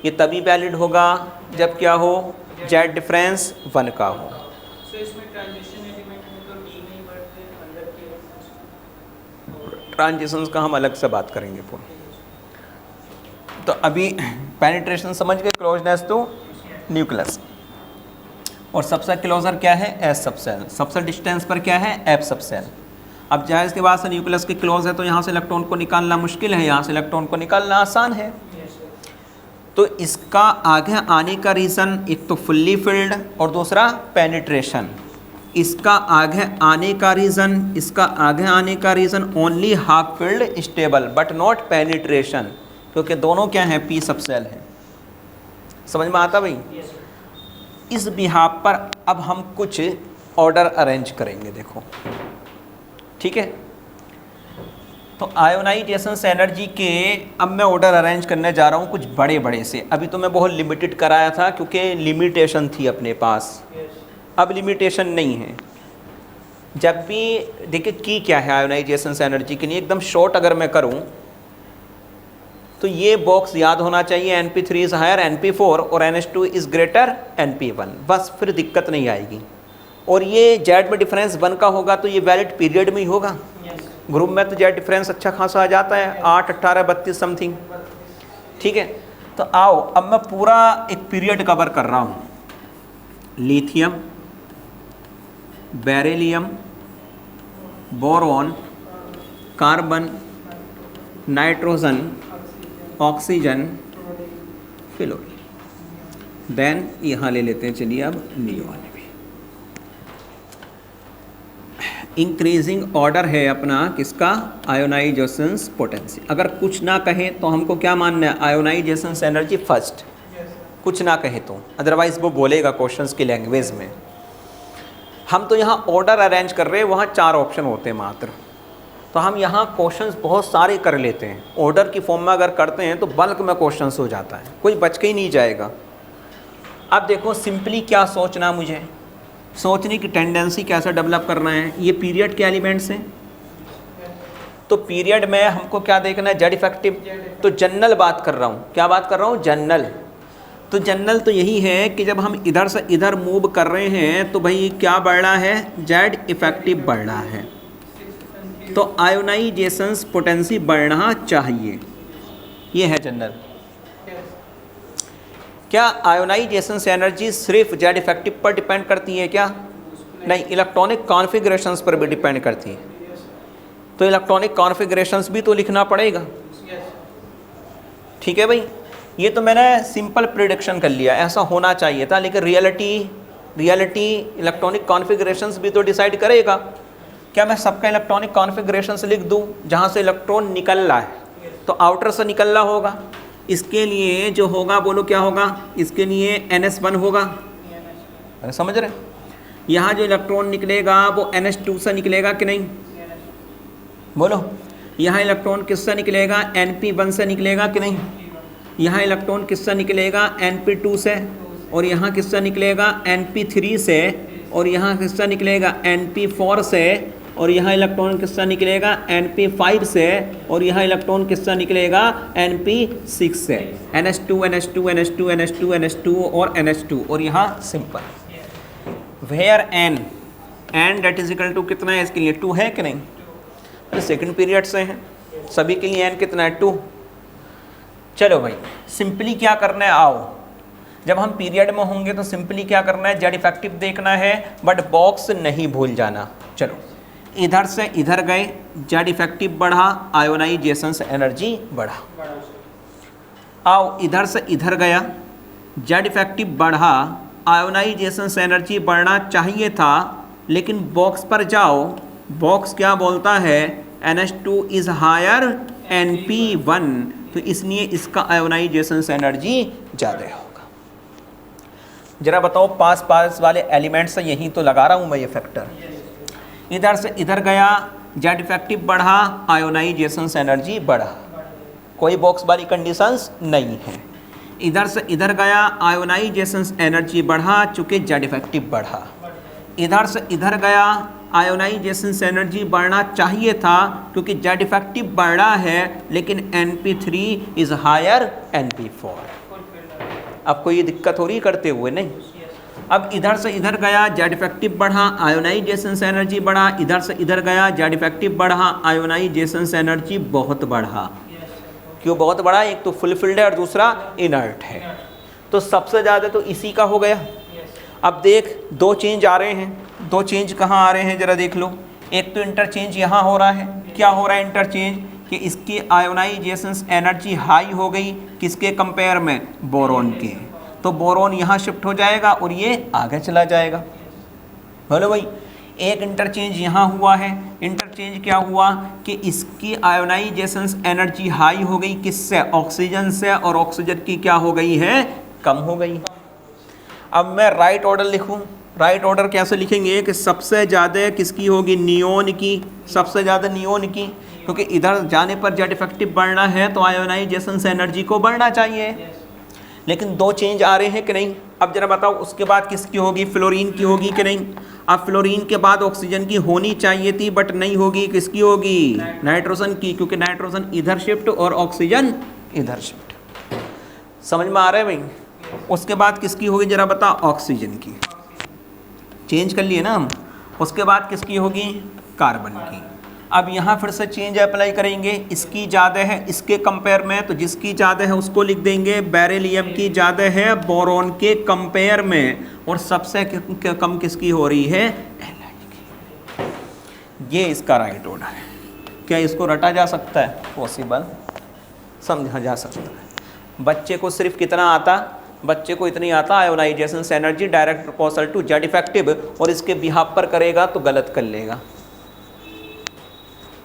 ये तभी वैलिड होगा जब क्या हो? जेड डिफरेंस 1 का हो। सो इसमें ट्रांजिशन एलिमेंट में तो डी नहीं बढ़ते अंदर के। ट्रांजिशंस का हम अलग से बात करेंगे पूरा। तो अभी पेनिट्रेशन समझ गए, क्लोजनेस टू न्यूक्लियस। और सबसे क्लोजर क्या है? एस सब सेल। सबसे डिस्टेंस पर क्या है? एफ सब सेल। अब जाहिर के बाद से न्यूक्लियस के क्लोज है तो यहाँ से इलेक्ट्रॉन को निकालना मुश्किल है, यहाँ से इलेक्ट्रॉन को निकालना आसान है। तो इसका आगे आने का रीज़न एक तो फुल्ली फिल्ड और दूसरा पेनिट्रेशन। इसका आगे आने का रीज़न, इसका आगे आने का reason only half filled stable but not penetration, क्योंकि दोनों क्या हैं? पी सब सेल हैं। समझ में आता भाई? इस बिहाफ पर अब हम कुछ ऑर्डर अरेंज करेंगे। देखो, ठीक है? तो आयोनाइजेशन एनर्जी के अब मैं ऑर्डर अरेंज करने जा रहा हूँ कुछ बड़े बड़े से। अभी तो मैं बहुत लिमिटेड कराया था क्योंकि लिमिटेशन थी अपने पास, अब लिमिटेशन नहीं है। जब भी देखिए की क्या है आयोनाइजेशन एनर्जी के लिए, एकदम शॉर्ट अगर मैं करूँ तो ये बॉक्स याद होना चाहिए, NP3 इज़ हायर NP4 और NH2 इज़ ग्रेटर NP1। बस फिर दिक्कत नहीं आएगी। और ये जेड में डिफरेंस 1 का होगा तो ये वैलिड पीरियड में ही होगा। ग्रुप में तो जेड डिफरेंस अच्छा खासा आ जाता है, 8, 18, 32 समथिंग। ठीक है, तो आओ अब मैं पूरा एक पीरियड कवर कर रहा हूँ। Lithium, beryllium, boron, carbon, nitrogen, oxygen, fluorine. Then यहाँ ले लेते हैं, चलिए अब नियोन भी। इंक्रीजिंग ऑर्डर है अपना किसका? Ionization potential. अगर कुछ ना कहें तो हमको क्या मानना है? Ionization energy first. कुछ ना कहे तो, अदरवाइज वो बोलेगा क्वेश्चंस की लैंग्वेज में। हम तो यहाँ ऑर्डर अरेंज कर रहे हैं, वहाँ 4 ऑप्शन होते हैं मात्र। तो हम यहाँ क्वेश्चंस बहुत सारे कर लेते हैं। ऑर्डर की फॉर्म में अगर करते हैं तो बल्क में क्वेश्चंस हो जाता है, कोई बच के ही नहीं जाएगा। अब देखो सिंपली क्या सोचना, मुझे सोचने की टेंडेंसी कैसे डेवलप करना है। ये पीरियड के एलिमेंट्स हैं, तो पीरियड में हमको क्या देखना है, जेड इफेक्टिव। तो जनरल बात कर रहा हूँ, क्या बात कर रहा हूँ, जनरल। तो जनरल तो यही है कि जब हम इधर से इधर मूव कर रहे हैं तो भाई क्या बढ़ रहा है, जेड इफेक्टिव बढ़ रहा है, तो आयोनाइजेशन पोटेंसी बढ़ना चाहिए, ये है जनरल। क्या आयोनाइजेशन एनर्जी सिर्फ जेड इफेक्टिव पर डिपेंड करती है क्या? नहीं, इलेक्ट्रॉनिक कॉन्फ़िगरेशंस पर भी डिपेंड करती है। तो इलेक्ट्रॉनिक कॉन्फ़िगरेशंस भी तो लिखना पड़ेगा, ठीक है भाई। ये तो मैंने सिंपल प्रिडिक्शन कर लिया, ऐसा होना चाहिए था, लेकिन रियलिटी इलेक्ट्रॉनिक कॉन्फ़िगरेशंस भी तो डिसाइड करेगा। क्या मैं सबका इलेक्ट्रॉनिक कॉन्फ़िगरेशंस लिख दूं जहां से इलेक्ट्रॉन निकल रहा है, तो आउटर से निकल रहा होगा, इसके लिए जो होगा बोलो क्या होगा, इसके लिए NS1 होगा, समझ रहे? यहाँ जो इलेक्ट्रॉन निकलेगा वो NH2 से निकलेगा कि नहीं, बोलो। यहाँ इलेक्ट्रॉन किससे निकलेगा, NP1 से निकलेगा कि नहीं। यहाँ इलेक्ट्रॉन किससे निकलेगा, NP2 से, और यहाँ किससे निकलेगा, NP3 से, और यहाँ किससे निकलेगा, NP4 से, और यहाँ इलेक्ट्रॉन किससे निकलेगा, NP5 से, और यहाँ इलेक्ट्रॉन किससे निकलेगा, NP6 से। NH2 NH2 NH2 NH2 NH2 और NH2, और यहाँ simple. Where n that is equal to कितना है, इसके लिए 2 है कि नहीं, अरे सेकंड पीरियड से हैं, सभी के लिए n कितना है, 2। चलो भाई सिंपली क्या करना है, आओ जब हम पीरियड में होंगे तो सिंपली क्या करना है, जेड इफेक्टिव देखना है, बट बॉक्स नहीं भूल जाना। चलो इधर से इधर गए, जेड इफेक्टिव बढ़ा, आयोनाइजेशन एनर्जी बढ़ा। आओ इधर से इधर गया, जेड इफेक्टिव बढ़ा, आयोनाइजेशन एनर्जी बढ़ना चाहिए था, लेकिन बॉक्स पर जाओ, बॉक्स क्या बोलता है, NH2 इज हायर NP1, तो इसलिए इसका आयोनाइजेशन एनर्जी ज़्यादा होगा। जरा बताओ पास वाले एलिमेंट से यही तो लगा रहा हूँ मैं ये फैक्टर। इधर से इधर गया, जेड इफेक्टिव बढ़ा, आयोनाइजेशन एनर्जी बढ़ा, कोई बॉक्स वाली कंडीशंस नहीं है। इधर से इधर गया, आयोनाइजेशन एनर्जी बढ़ा चूँकि जेड इफेक्टिव बढ़ा। इधर से इधर गया, आयोनाइजेशन एनर्जी बढ़ना चाहिए था क्योंकि जेड इफेक्टिव बढ़ रहा है, लेकिन NP3 इज हायर NP4। आपको ये दिक्कत हो रही करते हुए, नहीं। अब इधर से इधर गया, जेड इफेक्टिव बढ़ा, आयोनाइजेशन एनर्जी बढ़ा, इधर से इधर गया, जेड इफेक्टिव बढ़ा, आयोनाइजेशन एनर्जी बहुत बढ़ा। क्यों बहुत बढ़ा, एक तो फुलफिल्ड है और दूसरा इनर्ट है, तो सबसे ज़्यादा तो इसी का हो गया। अब देख दो चेंज आ रहे हैं, दो चेंज कहाँ आ रहे हैं जरा देख लो। एक तो इंटरचेंज यहाँ हो रहा है, क्या हो रहा है इंटरचेंज, कि इसकी आयोनाइजेशन एनर्जी हाई हो गई, किसके कंपेयर में, बोरोन के, तो बोरोन यहाँ शिफ्ट हो जाएगा और ये आगे चला जाएगा। बोलो भाई, एक इंटरचेंज यहाँ हुआ है, इंटरचेंज क्या हुआ कि इसकी आयोनाइजेशन एनर्जी हाई हो गई, किससे, ऑक्सीजन से, और ऑक्सीजन की क्या हो गई है, कम हो गई। अब मैं राइट ऑर्डर लिखूं, राइट ऑर्डर कैसे लिखेंगे कि सबसे ज़्यादा किसकी होगी, नियोन की, सबसे ज़्यादा नियोन की, क्योंकि इधर जाने पर जेड इफेक्टिव बढ़ना है तो आयोनाइजेशन से एनर्जी को बढ़ना चाहिए। लेकिन दो चेंज आ रहे हैं कि नहीं। अब जरा बताओ उसके बाद किसकी होगी, फ्लोरीन की होगी कि नहीं। अब फ्लोरीन के बाद ऑक्सीजन की होनी चाहिए थी बट नहीं होगी, किसकी होगी, नाइट्रोजन की, क्योंकि नाइट्रोजन इधर शिफ्ट और ऑक्सीजन इधर शिफ्ट। समझ में आ रहा है भाई। उसके बाद किसकी होगी जरा बता, ऑक्सीजन की, चेंज कर लिए ना हम। उसके बाद किसकी होगी, कार्बन की। अब यहाँ फिर से चेंज अप्लाई करेंगे, इसकी ज़्यादा है इसके कंपेयर में, तो जिसकी ज़्यादा है उसको लिख देंगे, बेरिलियम की ज़्यादा है बोरोन के कंपेयर में, और सबसे कम किसकी हो रही है, एलाइड की। ये इसका राइट ऑर्डर है। क्या इसको रटा जा सकता है, पॉसिबल, समझा जा सकता है। बच्चे को सिर्फ कितना आता, बच्चे को इतनी आता, ionization energy direct proportional to Z effective, और इसके बिहाफ पर करेगा तो गलत कर लेगा।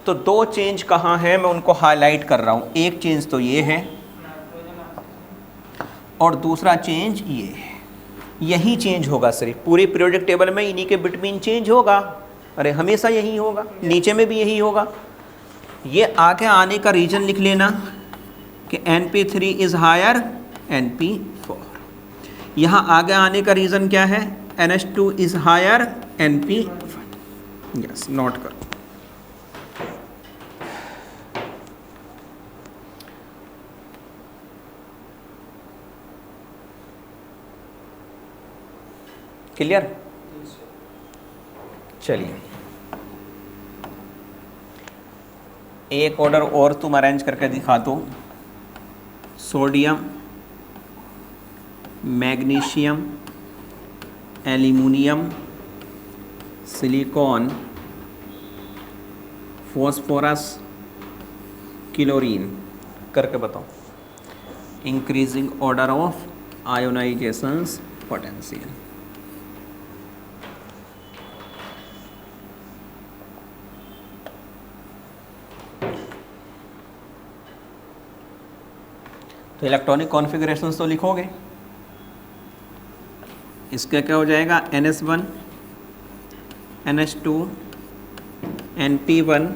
तो दो चेंज कहाँ है, मैं उनको हाईलाइट कर रहा हूँ। एक चेंज तो ये है और दूसरा चेंज ये है। यही चेंज होगा सिर्फ पूरे पीरियोडिक टेबल में, इन्हीं के बिटवीन चेंज होगा। अरे हमेशा यही होगा, नीचे में भी यही होगा। ये आगे आने का रीजन लिख लेना कि NP3 इज हायर NP4। यहाँ आगे आने का रीज़न क्या है, NH2 is higher NP1। Yes, note करो। क्लियर? चलिए एक ऑर्डर और तुम अरेंज करके दिखा दो। Sodium, magnesium, aluminium, silicon, phosphorus, chlorine करके बताओ। Increasing order of ionisations potential. तो इलेक्ट्रॉनिक कॉन्फ़िगरेशंस तो लिखोगे। इसका क्या हो जाएगा? NS1, NH2, NP1,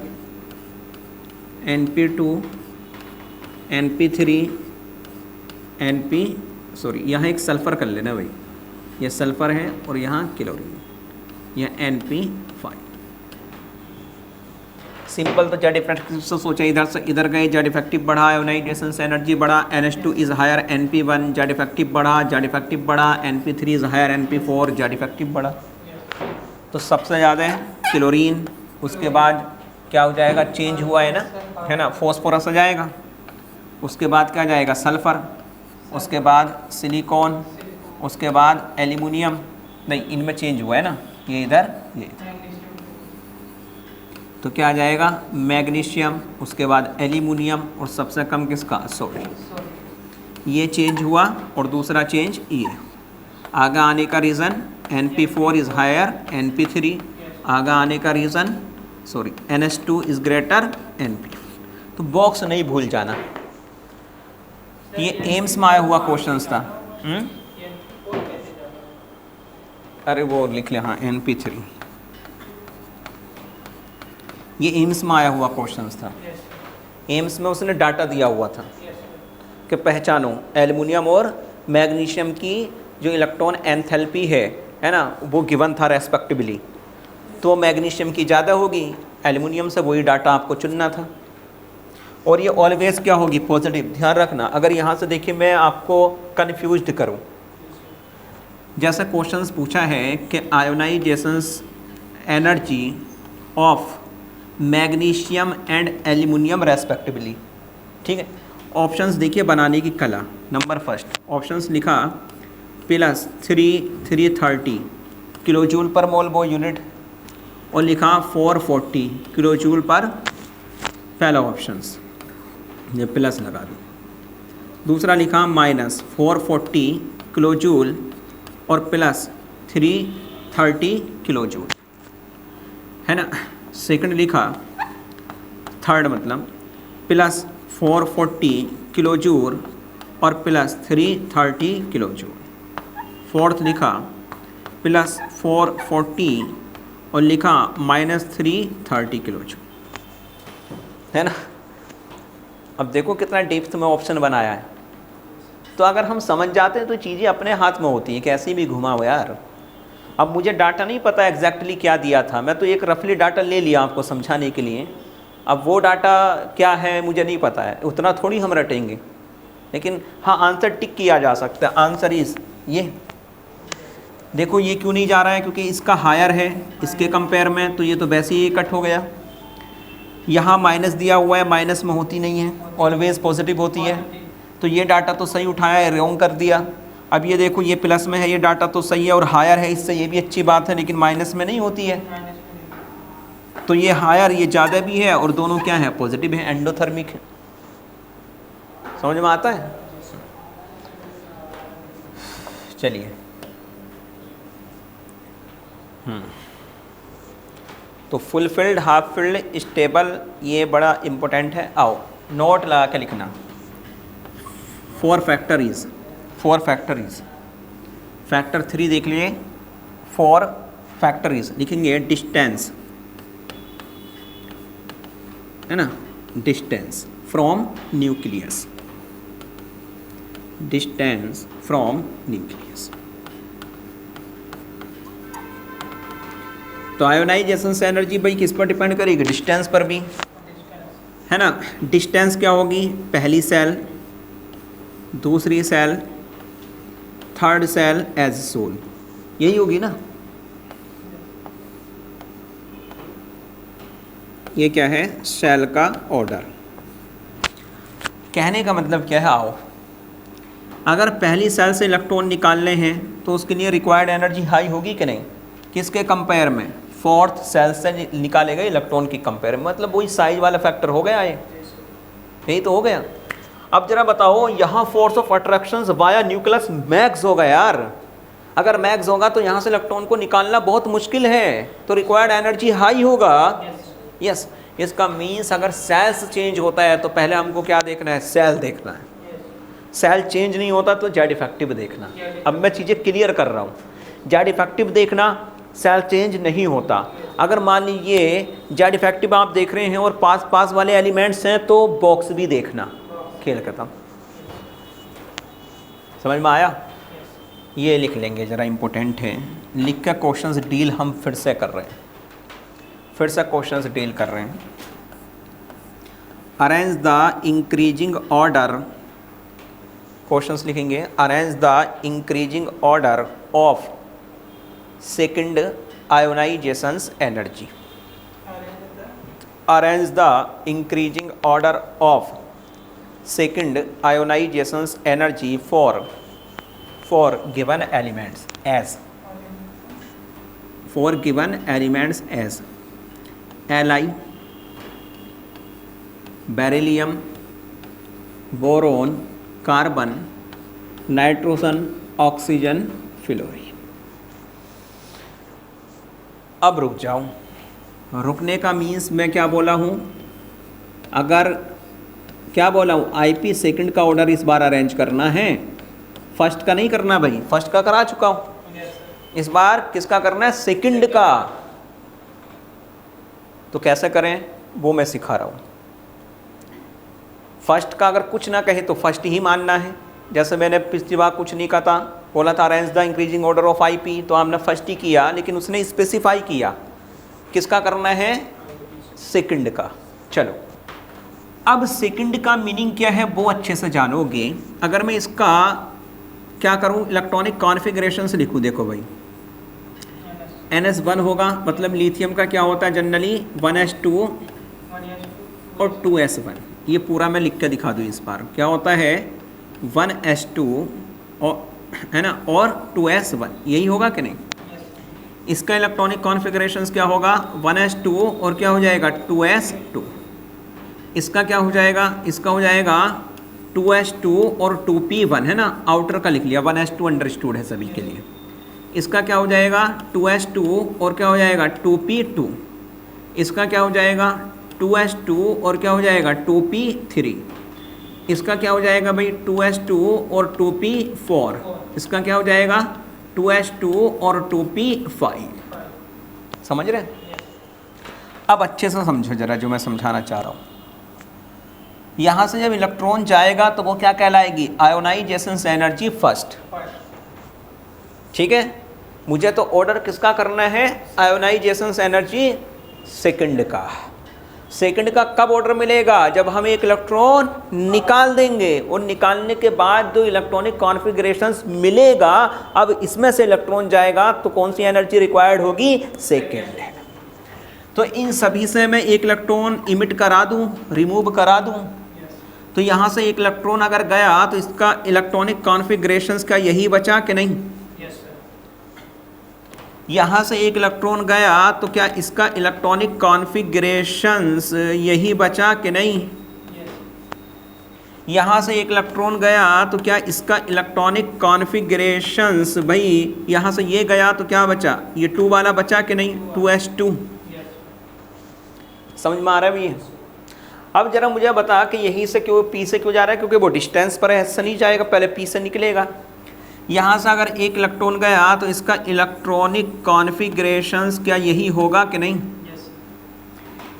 NP2, NP3, यहाँ एक सल्फ़र कर लेना भाई, ये सल्फ़र है और यहाँ क्लोरीन, यह NP5। सिंपल। तो जेड इफेक्टिव से सोचा, इधर से इधर गए, जेड इफेक्टिव बढ़ा, आयोनाइजेशन से एनर्जी बढ़ा, NH2 is higher NP1, Z effective बढ़ा, जेड इफेक्टिव बढ़ा, NP3 is higher NP4, Z effective बढ़ा। तो सबसे ज़्यादा है क्लोरीन। उसके बाद क्या हो जाएगा? चेंज हुआ है ना, फॉस्फोरस आ जाएगा। उसके बाद क्या जाएगा? सल्फ़र। उसके बाद सिलिकॉन। उसके बाद एल्युमिनियम। नहीं, इनमें चेंज हुआ है ना, ये इधर, ये इधर। तो क्या आ जाएगा? मैग्नीशियम। उसके बाद एल्युमिनियम और सबसे कम किसका? सोडियम। ये चेंज हुआ और दूसरा चेंज ये। आगे आने का reason NP4 is higher NP3। आगे आने का reason NH2 is greater NP। तो बॉक्स नहीं भूल जाना, ये एम्स में आया हुआ क्वेश्चंस था। अरे वो लिख ले, हाँ NP3, ये एम्स में आया हुआ क्वेश्चंस था। एम्स में उसने डाटा दिया हुआ था कि पहचानो एल्युमिनियम और मैग्नीशियम की जो इलेक्ट्रॉन एंथैल्पी है ना, वो गिवन था रेस्पेक्टिवली। तो मैग्नीशियम की ज़्यादा होगी, एल्युमिनियम से वही डाटा आपको चुनना था। और ये ऑलवेज क्या होगी? पॉजिटिव। ध्यान रखना, अगर यहाँ से देखिए मैं आपको कन्फ्यूज्ड करूँ, जैसा क्वेश्चंस पूछा है कि ionisations energy of magnesium and aluminium respectively. ठीक है, ऑप्शंस देखिए बनाने की कला। नंबर फर्स्ट ऑप्शंस लिखा +330 किलोजूल पर मोल वो यूनिट, और लिखा 440 किलोजूल पर, पहला ऑप्शंस, ये प्लस लगा दो। दूसरा लिखा -440 किलोजूल और +330 किलोजूल, है ना। सेकंड लिखा, थर्ड मतलब +440 किलोजूल और +330 किलोजूल। फोर्थ लिखा +440 और लिखा -330 किलोजूल, है ना। अब देखो कितना डेप्थ में ऑप्शन बनाया है। तो अगर हम समझ जाते हैं तो चीज़ें अपने हाथ में होती हैं, कैसे भी घुमाओ यार। अब मुझे डाटा नहीं पता एग्जैक्टली क्या दिया था, मैं तो एक रफली डाटा ले लिया आपको समझाने के लिए। अब वो डाटा क्या है मुझे नहीं पता है, उतना थोड़ी हम रटेंगे। लेकिन हाँ, आंसर टिक किया जा सकता है। आंसर इज़ ये। देखो ये क्यों नहीं जा रहा है? क्योंकि इसका हायर है इसके कंपेयर में, तो ये तो वैसे ही कट हो गया। यहाँ माइनस दिया हुआ है, माइनस में होती नहीं है, ऑलवेज पॉजिटिव होती है। तो ये डाटा तो सही उठाया है, रॉन्ग कर दिया। अब ये देखो ये प्लस में है, ये डाटा तो सही है और हायर है इससे, ये भी अच्छी बात है, लेकिन माइनस में नहीं होती है। तो ये हायर, ये ज़्यादा भी है और दोनों क्या है? पॉजिटिव है, एंडोथर्मिक है। समझ में आता है? चलिए तो full field, half filled, stable, ये बड़ा इम्पोर्टेंट है। आओ नोट लगा के लिखना। 4 फैक्टरीज, फैक्टर 3 देख लिए। 4 फैक्टरीज लिखेंगे। डिस्टेंस, है ना, distance from nucleus, distance from nucleus. तो आयोनाइजेशन से एनर्जी भाई किस पर डिपेंड करेगी? डिस्टेंस पर भी, है ना। डिस्टेंस क्या होगी? पहली सेल, दूसरी सेल, थर्ड सेल एज सोल, यही होगी ना। ये क्या है, सेल का ऑर्डर। कहने का मतलब क्या है, आओ अगर पहली सेल से इलेक्ट्रॉन निकालने हैं तो उसके लिए रिक्वायर्ड एनर्जी हाई होगी कि नहीं, किसके कंपेयर में, फोर्थ सेल से निकाले गए इलेक्ट्रॉन की कंपेयर में, मतलब वही साइज वाला फैक्टर हो गया, यही तो हो गया। अब जरा बताओ, यहाँ force of attraction via nucleus max होगा यार, अगर मैक्स होगा तो यहाँ से इलेक्ट्रॉन को निकालना बहुत मुश्किल है, तो रिक्वायर्ड एनर्जी हाई होगा। यस, इसका मीन्स अगर सेल्स चेंज होता है तो पहले हमको क्या देखना है, सेल देखना है। सेल चेंज नहीं होता तो जेड इफेक्टिव देखना। अब मैं चीज़ें क्लियर कर रहा हूँ, जेड इफेक्टिव देखना, सेल चेंज नहीं होता। अगर मान लीजिए जेड इफेक्टिव आप देख रहे हैं और पास पास वाले एलिमेंट्स हैं तो बॉक्स भी देखना। खेल खत्म, समझ में आया। ये लिख लेंगे ज़रा, इम्पोर्टेंट है, लिख कर क्वेश्चंस डील हम फिर से कर रहे हैं, फिर से क्वेश्चंस डील कर रहे हैं। Arrange the increasing order, questions लिखेंगे, arrange the increasing order of second ionisations energy, arrange the increasing order of second ionizations energy for given elements as, for given elements as Li, beryllium, boron, carbon, nitrogen, oxygen, fluorine. अब रुक जाओ, रुकने का means मैं क्या बोला हूँ, अगर क्या बोला हूँ, आईपी सेकंड का ऑर्डर इस बार अरेंज करना है, फर्स्ट का नहीं करना भाई, फर्स्ट का करा चुका हूँ, इस बार किसका करना है, सेकंड का। तो कैसे करें वो मैं सिखा रहा हूँ। फर्स्ट का अगर कुछ ना कहे तो फर्स्ट ही मानना है, जैसे मैंने पिछली बार कुछ नहीं कहा, बोला था arrange the increasing order of IP, तो हमने फर्स्ट ही किया, लेकिन उसने स्पेसिफाई किया किसका करना है, सेकंड का। चलो अब सेकंड का मीनिंग क्या है वो अच्छे से जानोगे। अगर मैं इसका क्या करूं, इलेक्ट्रॉनिक कॉन्फ़िगरेशन से लिखूं, देखो भाई NS1 होगा, मतलब लिथियम का क्या होता है जनरली 1s2 और 2s1, ये पूरा मैं लिख के दिखा दूं इस बार, क्या होता है 1s2 और है ना, और 2s1, यही होगा कि नहीं। इसका इलेक्ट्रॉनिक कॉन्फ़िगरेशन क्या होगा, 1s2 और क्या हो जाएगा 2s2। इसका क्या हो जाएगा, इसका हो जाएगा 2s2 और 2p1 है ना, आउटर का लिख लिया, 1s2 अंडरस्टूड है सभी के लिए। इसका क्या हो जाएगा 2s2 और क्या हो जाएगा 2p2। इसका क्या हो जाएगा 2s2 और क्या हो जाएगा 2p3। इसका क्या हो जाएगा भाई 2s2 और 2p4। इसका क्या हो जाएगा 2s2 और 2p5। समझ रहे हैं। अब अच्छे से समझो जरा जो मैं समझाना चाह रहा हूँ। यहाँ से जब इलेक्ट्रॉन जाएगा तो वो क्या कहलाएगी, आयोनाइजेशन एनर्जी फर्स्ट। ठीक है, मुझे तो ऑर्डर किसका करना है, आयोनाइजेशन एनर्जी सेकंड का। सेकंड का कब ऑर्डर मिलेगा, जब हम एक इलेक्ट्रॉन निकाल देंगे और निकालने के बाद जो इलेक्ट्रॉनिक कॉन्फ़िगरेशंस मिलेगा, अब इसमें से इलेक्ट्रॉन जाएगा तो कौन सी एनर्जी रिक्वायर्ड होगी, सेकंड। तो इन सभी से मैं एक इलेक्ट्रॉन इमिट करा दूं, रिमूव करा दूं, तो यहाँ से एक इलेक्ट्रॉन अगर गया तो इसका इलेक्ट्रॉनिक कॉन्फ़िगरेशंस का यही बचा कि नहीं। यहाँ से एक इलेक्ट्रॉन गया तो क्या इसका इलेक्ट्रॉनिक कॉन्फ़िगरेशंस यही बचा कि नहीं। यहाँ से एक इलेक्ट्रॉन गया तो क्या इसका इलेक्ट्रॉनिक कॉन्फ़िगरेशंस, भाई यहाँ से ये गया तो क्या बचा, ये 2 वाला बचा कि नहीं, 2s2। समझ में आ रहा है भैया। अब जरा मुझे बता कि यहीं से क्यों पी से क्यों जा रहा है, क्योंकि वो डिस्टेंस पर है, ऐसा नहीं जाएगा, पहले पी से निकलेगा। यहाँ से अगर एक इलेक्ट्रॉन गया तो इसका इलेक्ट्रॉनिक कॉन्फ़िगरेशंस क्या यही होगा कि नहीं।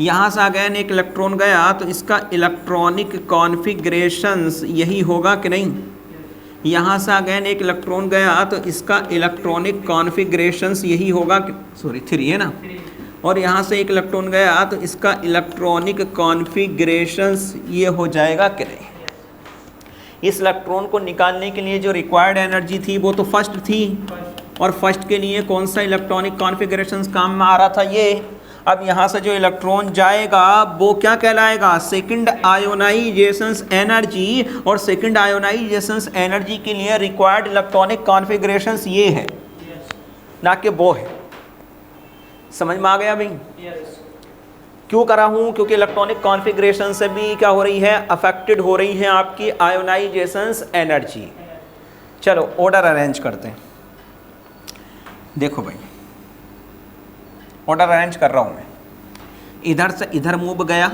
यहाँ से अगेन एक इलेक्ट्रॉन गया तो इसका इलेक्ट्रॉनिक कॉन्फ़िगरेशंस यही होगा कि नहीं। यहाँ से अगेन एक इलेक्ट्रॉन गया तो इसका इलेक्ट्रॉनिक कॉन्फ़िगरेशंस यही होगा, सॉरी 3 है ना, और यहाँ से एक इलेक्ट्रॉन गया तो इसका इलेक्ट्रॉनिक कॉन्फ़िगरेशंस ये हो जाएगा कि नहीं। इस इलेक्ट्रॉन को निकालने के लिए जो रिक्वायर्ड एनर्जी थी वो तो फर्स्ट थी, और फर्स्ट के लिए कौन सा इलेक्ट्रॉनिक कॉन्फ़िगरेशन काम में आ रहा था, ये। अब यहाँ से जो इलेक्ट्रॉन जाएगा वो क्या कहलाएगा, सेकंड आयोनाइजेशन एनर्जी, और सेकंड आयोनाइजेशन एनर्जी के लिए रिक्वायर्ड इलेक्ट्रॉनिक कॉन्फ़िगरेशन ये है, ना कि वो है। समझ में आ गया भाई? क्यों करा हूँ, क्योंकि इलेक्ट्रॉनिक कॉन्फ़िगरेशन से भी क्या हो रही है, अफेक्टेड हो रही है आपकी आयोनाइजेशन एनर्जी। चलो ऑर्डर अरेंज करते हैं। देखो भाई, ऑर्डर अरेंज कर रहा हूँ मैं। इधर से इधर मूव गया,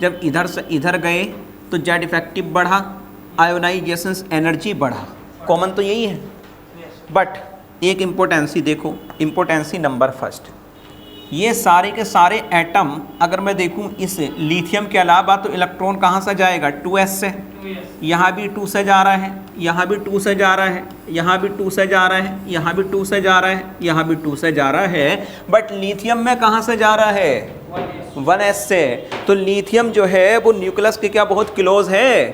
जब इधर से इधर गए तो जेड इफेक्टिव बढ़ा, आयोनाइजेशन एनर्जी बढ़ा, कॉमन तो यही है। बट एक इम्पोर्टेंसी देखो, इम्पोर्टेंसी नंबर फर्स्ट, ये सारे के सारे एटम अगर मैं देखूं इस लिथियम के अलावा तो इलेक्ट्रॉन कहाँ से जाएगा, 2s से। यहाँ भी 2 से जा रहा है, यहाँ भी 2 से जा रहा है, यहाँ भी 2 से जा रहा है, यहाँ भी 2 से जा रहा है, यहाँ भी 2 से जा रहा है। बट लिथियम में कहाँ से जा रहा है, 1s से। तो लिथियम जो है वो न्यूक्लियस के क्या बहुत क्लोज है।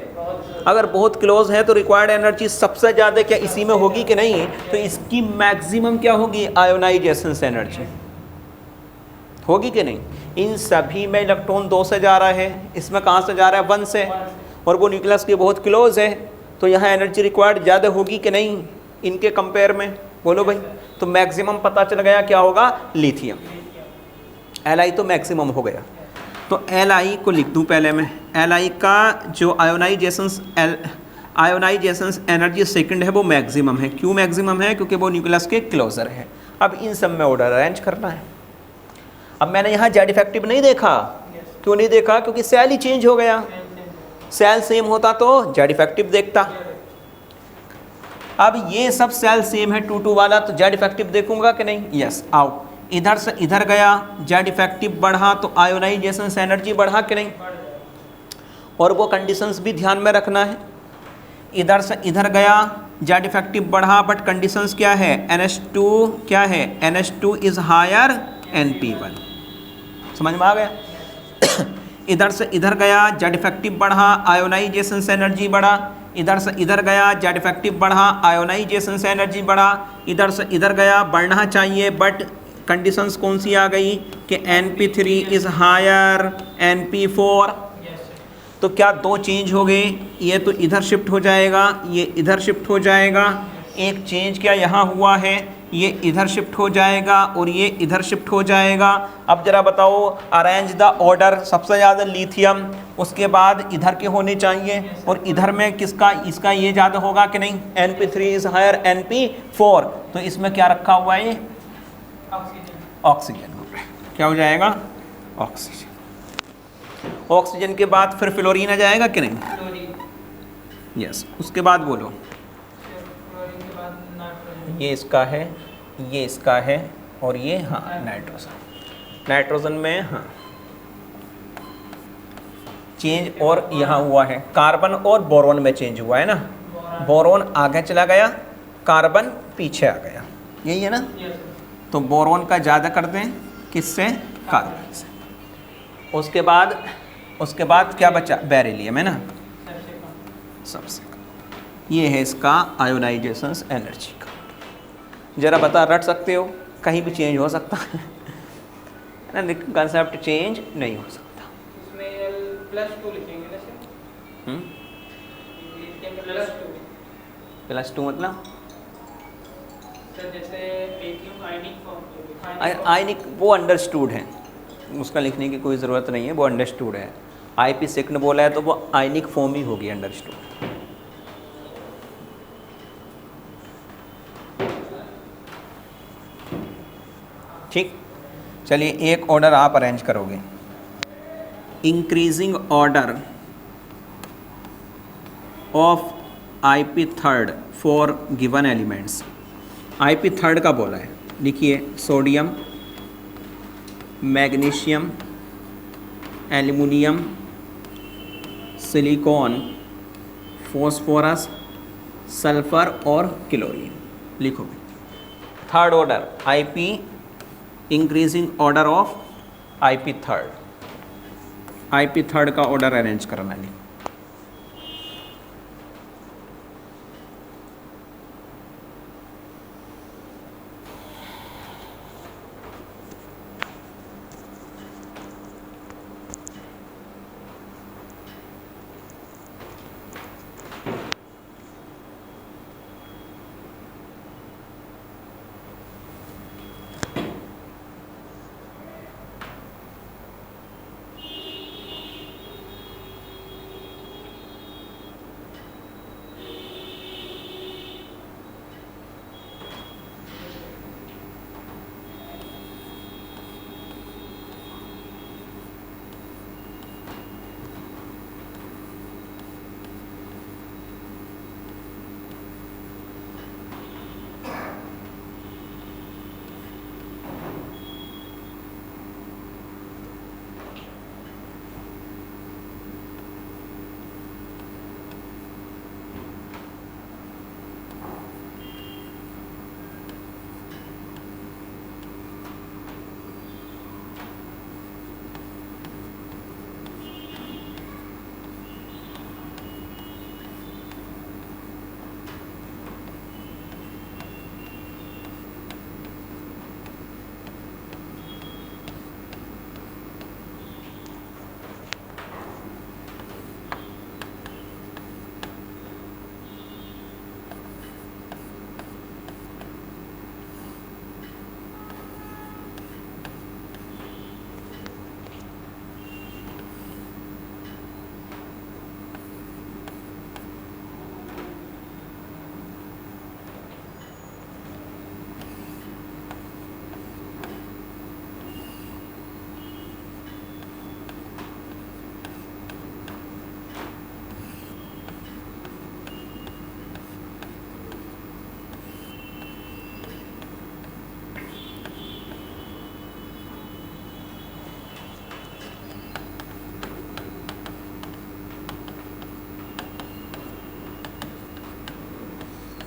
अगर बहुत क्लोज है तो रिक्वायर्ड एनर्जी सबसे ज़्यादा क्या इसी में होगी कि नहीं, तो इसकी मैक्सिमम क्या होगी, आयोनाइजेशन एनर्जी होगी कि नहीं। इन सभी में इलेक्ट्रॉन 2 से जा रहा है, इसमें कहाँ से जा रहा है, 1 से, और वो न्यूक्लियस के बहुत क्लोज है, तो यहाँ एनर्जी रिक्वायर्ड ज़्यादा होगी कि नहीं इनके कंपेयर में, बोलो भाई। तो मैक्सिमम पता चल गया क्या होगा, लिथियम। Li तो मैक्सिमम हो गया, तो Li को लिख दूँ पहले मैं। Li का जो आयोनाइजेशन एनर्जी सेकंड है वो मैक्सिमम है। क्यों मैक्सिमम है, क्योंकि वो न्यूक्लियस के क्लोजर है। अब इन सब में ऑर्डर अरेंज करना है। अब मैंने यहाँ जेड इफेक्टिव नहीं देखा, क्यों नहीं देखा, क्योंकि सेल ही चेंज हो गया। सेल सेम होता तो जेड इफेक्टिव देखता। अब ये सब सेल सेम है 2 वाला, तो जेड इफेक्टिव देखूंगा कि नहीं, यस। आओ, इधर से इधर गया, जेड इफेक्टिव बढ़ा तो आयोनाइजेशन एनर्जी बढ़ा कि नहीं, और वो कंडीशंस भी ध्यान में रखना है। इधर से इधर गया, जेड इफेक्टिव बढ़ा, बट कंडीशंस क्या है, NH2 क्या है, NH2 इज हायर NP1। समझ में आ गया। इधर से इधर गया, जेड इफेक्टिव बढ़ा, आयोनाइजेशन एनर्जी बढ़ा। इधर से इधर गया, जेड इफेक्टिव बढ़ा, आयोनाइजेशन एनर्जी बढ़ा। इधर से इधर गया, बढ़ना चाहिए, बट कंडीशंस कौन सी आ गई कि NP3 इज हायर NP4। तो क्या 2 चेंज हो गए, ये तो इधर शिफ्ट हो जाएगा, ये इधर शिफ्ट हो जाएगा। एक चेंज क्या यहाँ हुआ है, ये इधर शिफ्ट हो जाएगा और ये इधर शिफ्ट हो जाएगा। अब जरा बताओ, अरेंज द ऑर्डर। सबसे ज़्यादा लिथियम, उसके बाद इधर के होने चाहिए, और इधर में किसका, इसका ये ज़्यादा होगा कि नहीं, NP3 इज हायर NP4। तो इसमें क्या रखा हुआ है, ऑक्सीजन ग्रुप है। क्या हो जाएगा, ऑक्सीजन। ऑक्सीजन के बाद फिर फ्लोरीन आ जाएगा कि नहीं, यस। उसके बाद बोलो, ये इसका है, ये इसका है, और ये हाँ नाइट्रोजन। नाइट्रोजन में हाँ चेंज और यहाँ हुआ है, कार्बन और बोरोन में चेंज हुआ है ना। बोरोन आगे चला गया, कार्बन पीछे आ गया, यही है ना। तो बोरोन का ज़्यादा कर दें, किससे, कार्बन से। उसके बाद क्या बचा, बेरिलियम है ना, सबसे कम। ये है इसका आयोनाइजेशन एनर्जी का। जरा बता, रट सकते हो, कहीं भी चेंज हो सकता है ना, कंसेप्ट चेंज नहीं हो सकता। इसमें +2 लिखेंगे ना सर, +2 मतलब सर जैसे लिथियम आयनिक फॉर्म, आयनिक वो अंडरस्टूड है, उसका लिखने की कोई ज़रूरत नहीं है, वो अंडरस्टूड है। IP सेकंड बोला है तो वो आयनिक फॉर्म ही होगी, अंडरस्टूड। ठीक, चलिए एक ऑर्डर आप अरेंज करोगे। Increasing order of IP third for given elements. IP third का बोला है, लिखिए, sodium, magnesium, aluminium, silicon, phosphorus, sulphur और क्लोरीन। लिखो third order IP, increasing order of IP third का ऑर्डर अरेंज करना है।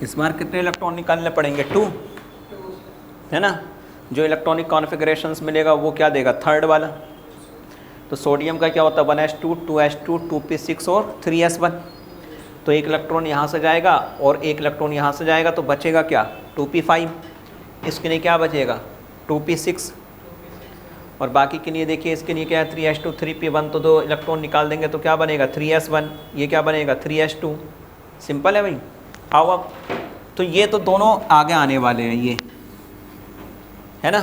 इस बार कितने इलेक्ट्रॉन निकालने पड़ेंगे? 2, है ना। जो इलेक्ट्रॉनिक कॉन्फ़िगरेशंस मिलेगा वो क्या देगा? थर्ड वाला। तो सोडियम का क्या होता है? 1s2, 2s2, 2p6 और 3s1। तो एक इलेक्ट्रॉन यहाँ से जाएगा और एक इलेक्ट्रॉन यहाँ से जाएगा, तो बचेगा क्या? 2p5। इसके लिए क्या बचेगा? 2p6। और बाकी के लिए देखिए, इसके लिए क्या है? 3s2, 3p1। तो 2 इलेक्ट्रॉन निकाल देंगे तो क्या बनेगा? 3s1। ये क्या बनेगा? 3s2। सिंपल है भाई। आओ अब। तो ये तो दोनों आगे आने वाले हैं, ये है ना।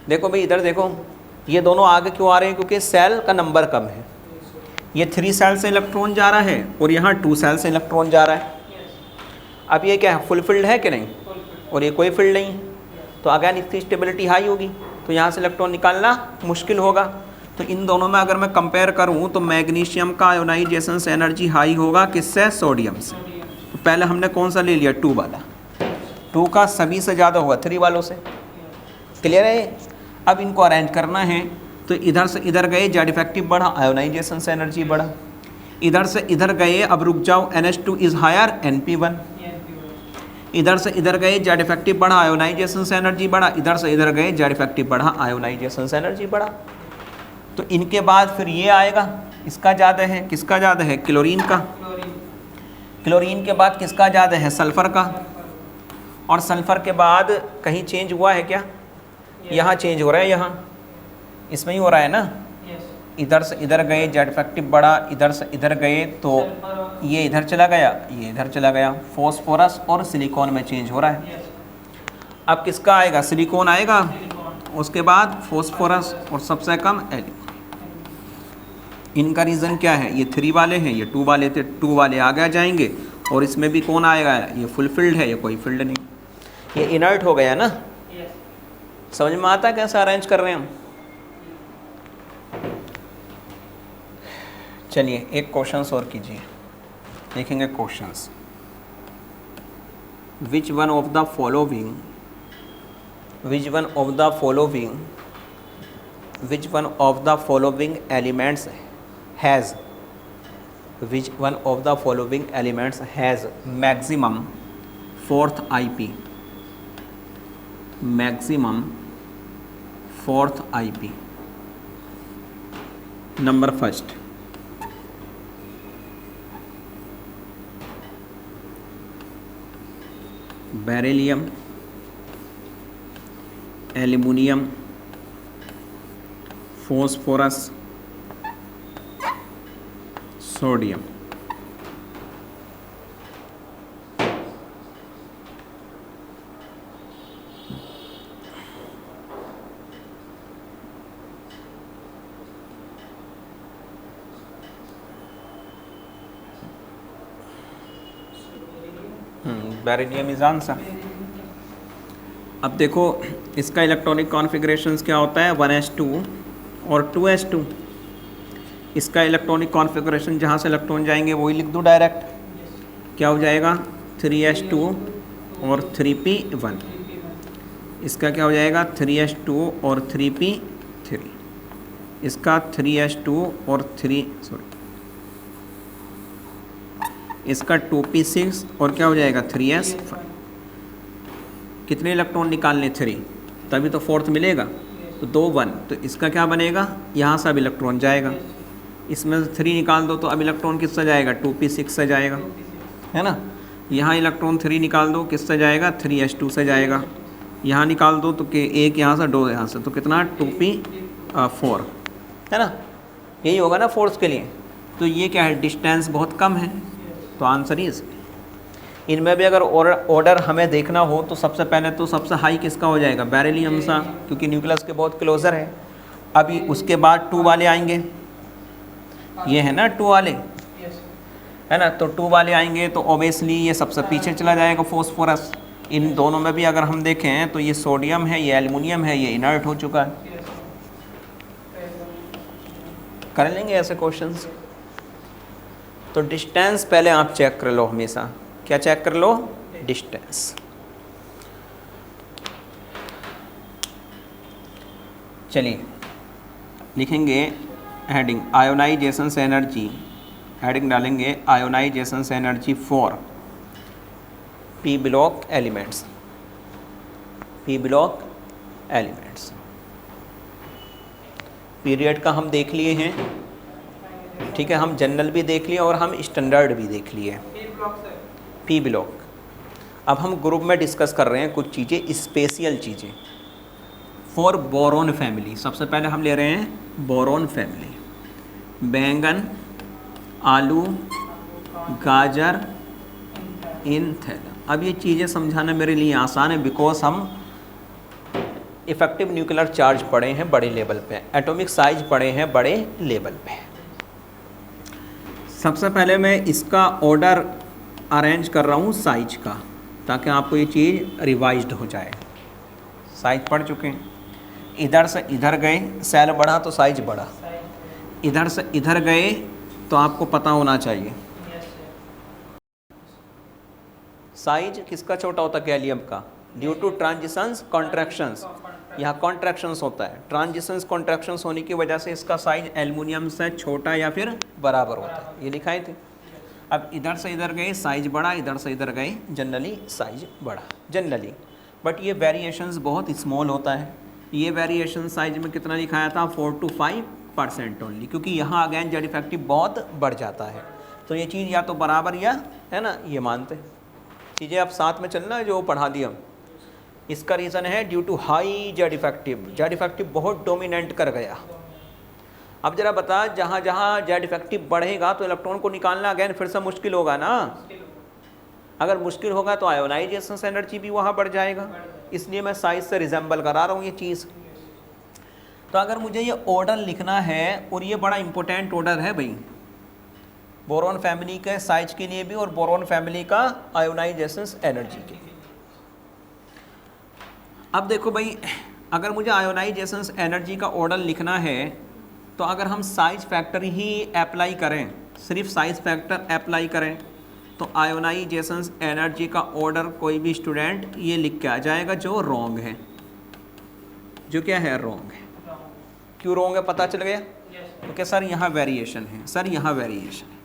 देखो भाई, इधर देखो, ये दोनों आगे क्यों आ रहे हैं? क्योंकि सेल का नंबर कम है। ये 3 सेल से इलेक्ट्रॉन जा रहा है और यहाँ 2 सेल से इलेक्ट्रॉन जा रहा है। अब ये क्या है? फुलफिल्ड है कि नहीं? और ये कोई फिल्ड नहीं है, तो अगेन इसकी स्टेबिलिटी हाई होगी, तो यहाँ से इलेक्ट्रॉन निकालना मुश्किल होगा। तो इन दोनों में अगर मैं कंपेयर करूँ तो मैग्नीशियम का आयोनाइजेशन एनर्जी हाई होगा किससे? सोडियम से। तो पहले हमने कौन सा ले लिया? 2 वाला। 2 का सभी से ज़्यादा होगा 3 वालों से। क्लियर है? अब इनको अरेंज करना है, तो इधर से इधर गए, जेड इफेक्टिव बढ़ा, आयोनाइजेशन से एनर्जी बढ़ा। इधर से इधर गए, अब रुक जाओ, NH2 इज़ हायर, NP1। इधर से इधर गए, जेड इफेक्टिव बढ़ा, आयोनाइजेशन से एनर्जी बढ़ा। इधर से इधर गए, जेड इफेक्टिव बढ़ा, आयोनाइजेशन से एनर्जी बढ़ा। तो इनके बाद फिर ये आएगा, इसका ज़्यादा है, किसका ज़्यादा है? क्लोरीन का। क्लोरीन के बाद किसका ज़्यादा है? सल्फ़र का। और सल्फ़र के बाद कहीं चेंज हुआ है क्या? यहाँ चेंज हो रहा है, यहाँ इसमें ही हो रहा है ना। इधर से इधर गए, जेड इफेक्टिव बढ़ा, इधर से इधर गए तो ये इधर चला गया, ये इधर चला गया। फॉस्फोरस और सिलिकॉन में चेंज हो रहा है। अब किसका आएगा? सिलिकॉन आएगा, उसके बाद फॉस्फोरस और सबसे कम एल्यूमिनियम। इनका रीज़न क्या है? ये 3 वाले हैं, ये 2 वाले थे, 2 वाले आगे आ जाएंगे। और इसमें भी कौन आएगा? ये फुलफिल्ड है, ये कोई फिल्ड नहीं, ये इनर्ट हो गया ना। समझ में आता है कैसे अरेंज कर रहे हैं हम? चलिए एक क्वेश्चंस और कीजिए, देखेंगे questions. Which one of the following elements has maximum 4th IP? Number first, beryllium, aluminium, phosphorus, sodium. Beryllium is answer. अब देखो इसका इलेक्ट्रॉनिक कॉन्फ़िगरेशंस क्या होता है? 1s2 और 2s2। इसका इलेक्ट्रॉनिक कॉन्फ़िगरेशन जहाँ से इलेक्ट्रॉन जाएंगे वही लिख दो डायरेक्ट। क्या हो जाएगा? 3s2 और 3p1। इसका क्या हो जाएगा? 3s2 और 3p3। इसका 3s2 और इसका 2p6 और क्या हो जाएगा? 3s5। कितने इलेक्ट्रॉन निकालने? 3, तभी तो 4th मिलेगा। तो 2 1, तो इसका क्या बनेगा? यहाँ से अब इलेक्ट्रॉन जाएगा, इसमें से 3 निकाल दो तो अब इलेक्ट्रॉन किससे जाएगा? 2p6 से जाएगा, है ना। यहाँ इलेक्ट्रॉन 3 निकाल दो, किससे जाएगा? 3s2 से जाएगा। यहाँ निकाल दो तो एक यहाँ से, 2 यहाँ से, तो कितना? 2p4, है ना। यही होगा ना फोर्स के लिए। तो ये क्या है? डिस्टेंस बहुत कम है, तो आंसर इज। इनमें भी अगर ऑर्डर हमें देखना हो तो सबसे पहले तो सबसे हाई किसका हो जाएगा? बेरिलियम सा, क्योंकि न्यूक्लियस के बहुत क्लोजर है। अभी उसके बाद 2 वाले आएंगे, ये है ना 2 वाले, है ना। तो 2 वाले आएंगे तो ऑब्वियसली ये सबसे पीछे चला जाएगा, फॉस्फोरस। इन दोनों में भी अगर हम देखें तो ये सोडियम है, ये एल्युमिनियम है, ये इनर्ट हो चुका है। कर लेंगे ऐसे क्वेश्चंस। तो डिस्टेंस पहले आप चेक कर लो हमेशा। क्या चेक कर लो? डिस्टेंस। चलिए लिखेंगे हेडिंग आयोनाइजेशन से एनर्जी, हेडिंग डालेंगे आयोनाइजेशन से energy for P block elements, P block elements. Period का हम देख लिए हैं, ठीक है, हम जनरल भी देख लिए और हम स्टैंडर्ड भी देख लिए। P block. अब हम ग्रुप में डिस्कस कर रहे हैं कुछ चीज़ें, स्पेशल चीज़ें फॉर बोरोन फैमिली। सबसे पहले हम ले रहे हैं बोरोन फैमिली, बैंगन, आलू, गाजर, इनथैलम। अब ये चीज़ें समझाना मेरे लिए आसान है बिकॉज हम इफेक्टिव न्यूक्लियर चार्ज पढ़े हैं बड़े लेवल पे, एटॉमिक साइज पढ़े हैं बड़े लेवल पे। सबसे पहले मैं इसका ऑर्डर अरेंज कर रहा हूँ साइज का, ताकि आपको ये चीज़ रिवाइज्ड हो जाए। साइज पढ़ चुके हैं, इधर से इधर गए सेल बढ़ा तो साइज बढ़ा, इधर से इधर गए तो आपको पता होना चाहिए साइज किसका छोटा होता है, गैलियम का, ड्यू टू ट्रांजिशंस कॉन्ट्रैक्शंस। यहाँ कॉन्ट्रैक्शंस होता है, ट्रांजिशंस कॉन्ट्रैक्शंस होने की वजह से इसका साइज एल्युमिनियम से छोटा या फिर बराबर होता है, ये लिखाए थे। अब इधर से इधर गए साइज बढ़ा, इधर से इधर गए जनरली साइज बढ़ा, जनरली। बट ये वेरिएशंस बहुत स्मॉल होता है। ये वेरिएशन साइज में कितना लिखाया था, 4 to 5% ओनली, क्योंकि यहाँ अगेन जेड इफेक्टिव बहुत बढ़ जाता है। तो ये चीज़ या तो बराबर या, है ना, ये मानते हैं। चीज़ें आप साथ में चलना जो पढ़ा दिया। इसका रीज़न है due to high Z effective, Z effective बहुत डोमिनेंट कर गया। अब जरा बता, जहाँ जहाँ जेड इफेक्टिव बढ़ेगा तो इलेक्ट्रॉन को निकालना अगेन फिर से मुश्किल होगा ना। अगर मुश्किल होगा तो आयोनाइजेशन एनर्जी भी वहाँ बढ़ जाएगा। इसलिए मैं साइज से रिजेंबल करा रहा हूँ ये चीज़। तो अगर मुझे ये ऑर्डर लिखना है, और ये बड़ा इंपॉर्टेंट ऑर्डर है भाई, बोरॉन फैमिली के साइज के लिए भी और बोरॉन फैमिली का आयोनाइजेशन एनर्जी के लिए। अब देखो भाई, अगर मुझे आयोनाइजेशन एनर्जी का ऑर्डर लिखना है तो अगर हम साइज फैक्टर ही अप्लाई करें, सिर्फ साइज फैक्टर अप्लाई करें, तो आयोनाइजेशन एनर्जी का ऑर्डर कोई भी स्टूडेंट ये लिख के आ जाएगा जो रॉन्ग है। जो क्या है, रॉन्ग है। क्यों रॉन्ग है पता चल गया? क्योंकि सर यहाँ वेरिएशन है, सर यहाँ वेरिएशन है।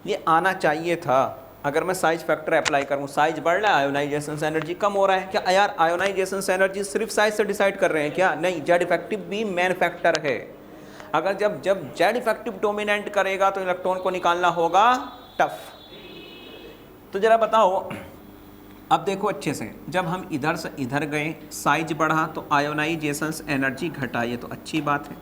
ये आना चाहिए था। अगर मैं साइज फैक्टर अप्लाई करूँ, साइज बढ़ रहा है, आयोनाइजेशन एनर्जी कम हो रहा है। क्या यार आयोनाइजेशन एनर्जी सिर्फ साइज से डिसाइड कर रहे हैं क्या? नहीं, जेड इफेक्टिव भी मेन फैक्टर है। अगर जब जेड इफेक्टिव डोमिनेंट करेगा तो इलेक्ट्रॉन को निकालना होगा टफ। तो जरा बताओ, अब देखो अच्छे से, जब हम इधर से इधर गए साइज बढ़ा तो आयोनाइजेशन एनर्जी घटा, ये तो अच्छी बात है,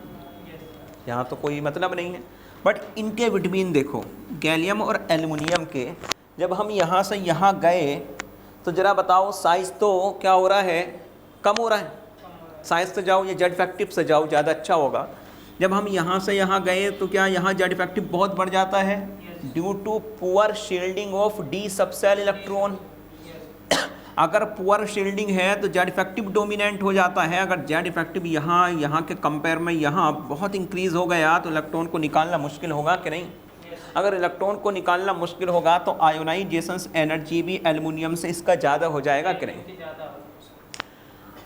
यहाँ तो कोई मतलब नहीं है। बट इनके बिटवीन देखो, गैलियम और एल्युमिनियम के जब हम यहाँ से यहाँ गए तो जरा बताओ साइज तो क्या हो रहा है, कम हो रहा है। साइज से जाओ, ये जेड इफेक्टिव से जाओ, ज़्यादा अच्छा होगा। जब हम यहाँ से यहाँ गए तो क्या यहाँ जेड इफेक्टिव बहुत बढ़ जाता है due to poor shielding of d subshell electron. अगर पुअर शील्डिंग है तो जेड इफेक्टिव डोमिनेंट हो जाता है। अगर जेड इफेक्टिव यहाँ के कंपेयर में यहाँ बहुत इंक्रीज़ हो गया तो इलेक्ट्रॉन को निकालना मुश्किल होगा कि नहीं? अगर इलेक्ट्रॉन को निकालना मुश्किल होगा तो आयोनाइजेशन एनर्जी भी एल्युमिनियम से इसका ज़्यादा हो जाएगा कि नहीं?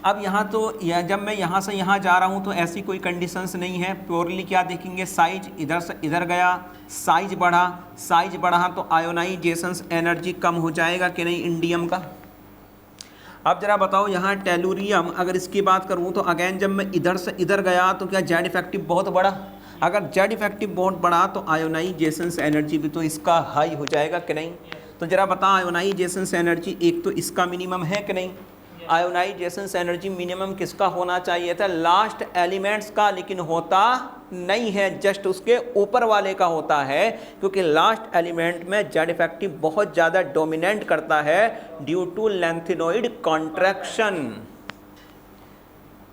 अब यहाँ तो जब मैं यहाँ से यहाँ जा रहा हूँ तो ऐसी कोई कंडीशंस नहीं है। प्योरली क्या देखेंगे, साइज इधर से इधर गया, साइज बढ़ा तो आयोनाइजेशन एनर्जी कम हो जाएगा कि नहीं इंडियम का। अब जरा बताओ, यहाँ टेलुरियम अगर इसकी बात करूँ तो अगेन जब मैं इधर से इधर गया तो क्या जेड इफेक्टिव बहुत बढ़ा। अगर जेड इफेक्टिव बहुत बढ़ा तो आयोनाइजेशन एनर्जी भी तो इसका हाई हो जाएगा कि नहीं? तो जरा बता, आयोनाइजेशन एनर्जी एक तो इसका मिनिमम है कि नहीं? आयोनाइजेशन एनर्जी मिनिमम किसका होना चाहिए था? लास्ट एलिमेंट्स का, लेकिन होता नहीं है, जस्ट उसके ऊपर वाले का होता है, क्योंकि लास्ट एलिमेंट में जेड इफेक्टिव बहुत ज़्यादा डोमिनेंट करता है ड्यू टू लेंथिनोइड कॉन्ट्रैक्शन।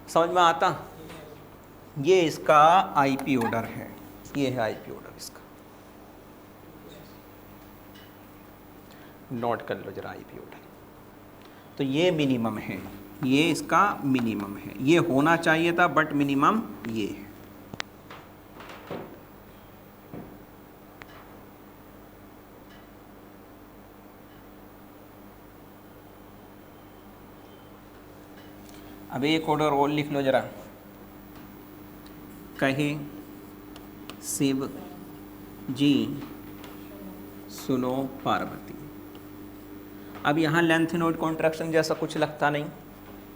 समझ में आता? ये इसका आईपी ऑर्डर है, ये है आईपी ऑर्डर इसका, नोट कर लो जरा आईपी ऑर्डर। तो ये मिनिमम है, ये इसका मिनिमम है, ये होना चाहिए था बट मिनिमम ये है। अब एक ऑर्डर और लिख लो जरा। कहे शिव जी सुनो पार्वती, अब यहाँ लेंथेनोइड कॉन्ट्रैक्शन जैसा कुछ लगता नहीं,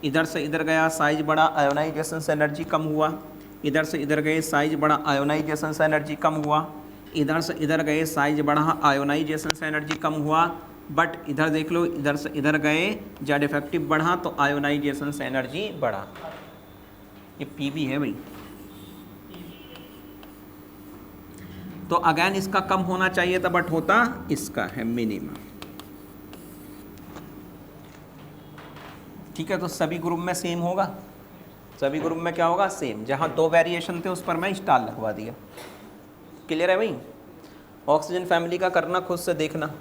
इधर से इधर गया साइज बड़ा, आयोनाइजेशन से एनर्जी कम हुआ, इधर से इधर गए साइज बड़ा, आयोनाइजेशन से एनर्जी कम हुआ, इधर से इधर गए साइज बढ़ा, आयोनाइजेशन से एनर्जी कम हुआ। बट इधर देख लो, इधर से इधर गए जेड इफेक्टिव बढ़ा तो आयोनाइजेशन से एनर्जी बढ़ा। ये पीबी है भाई। तो अगेन इसका कम होना चाहिए था, बट होता इसका है मिनिमम। ठीक है, तो सभी ग्रुप में सेम होगा, सभी ग्रुप में क्या होगा, सेम। जहाँ 2 वेरिएशन थे उस पर मैं स्टार लगवा दिया। क्लियर है भाई। ऑक्सीजन फैमिली का करना खुद से देखना।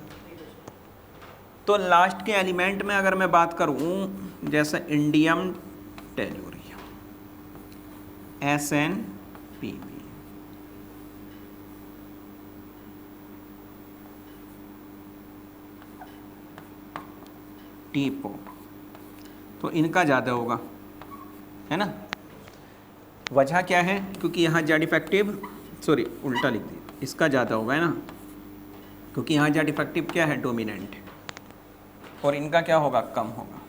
तो लास्ट के एलिमेंट में अगर मैं बात करूं, जैसे इंडियम टेलुरियम SnPb, टीपो, तो इनका ज़्यादा होगा, है ना। वजह क्या है, क्योंकि यहाँ जेड इफेक्टिव, सॉरी उल्टा लिख दिया, इसका ज़्यादा होगा, है ना, क्योंकि यहाँ जेड इफेक्टिव क्या है, डोमिनेंट है, और इनका क्या होगा, कम होगा।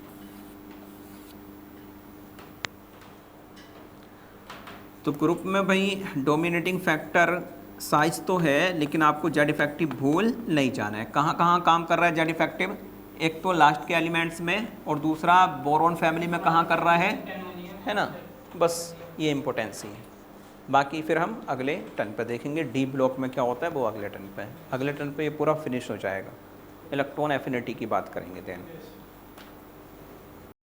तो ग्रुप में भाई डोमिनेटिंग फैक्टर साइज तो है, लेकिन आपको जेड इफेक्टिव भूल नहीं जाना है। कहाँ कहाँ काम कर रहा है जेड इफेक्टिव, एक तो लास्ट के एलिमेंट्स में, और दूसरा बोरॉन फैमिली में कहाँ कर रहा है ना। बस ये इम्पोर्टेंस ही है। बाकी फिर हम अगले टर्न पे देखेंगे डी ब्लॉक में क्या होता है, वो अगले टर्न पे है। अगले टर्न पे ये पूरा फिनिश हो जाएगा। इलेक्ट्रॉन एफिनिटी की बात करेंगे देन।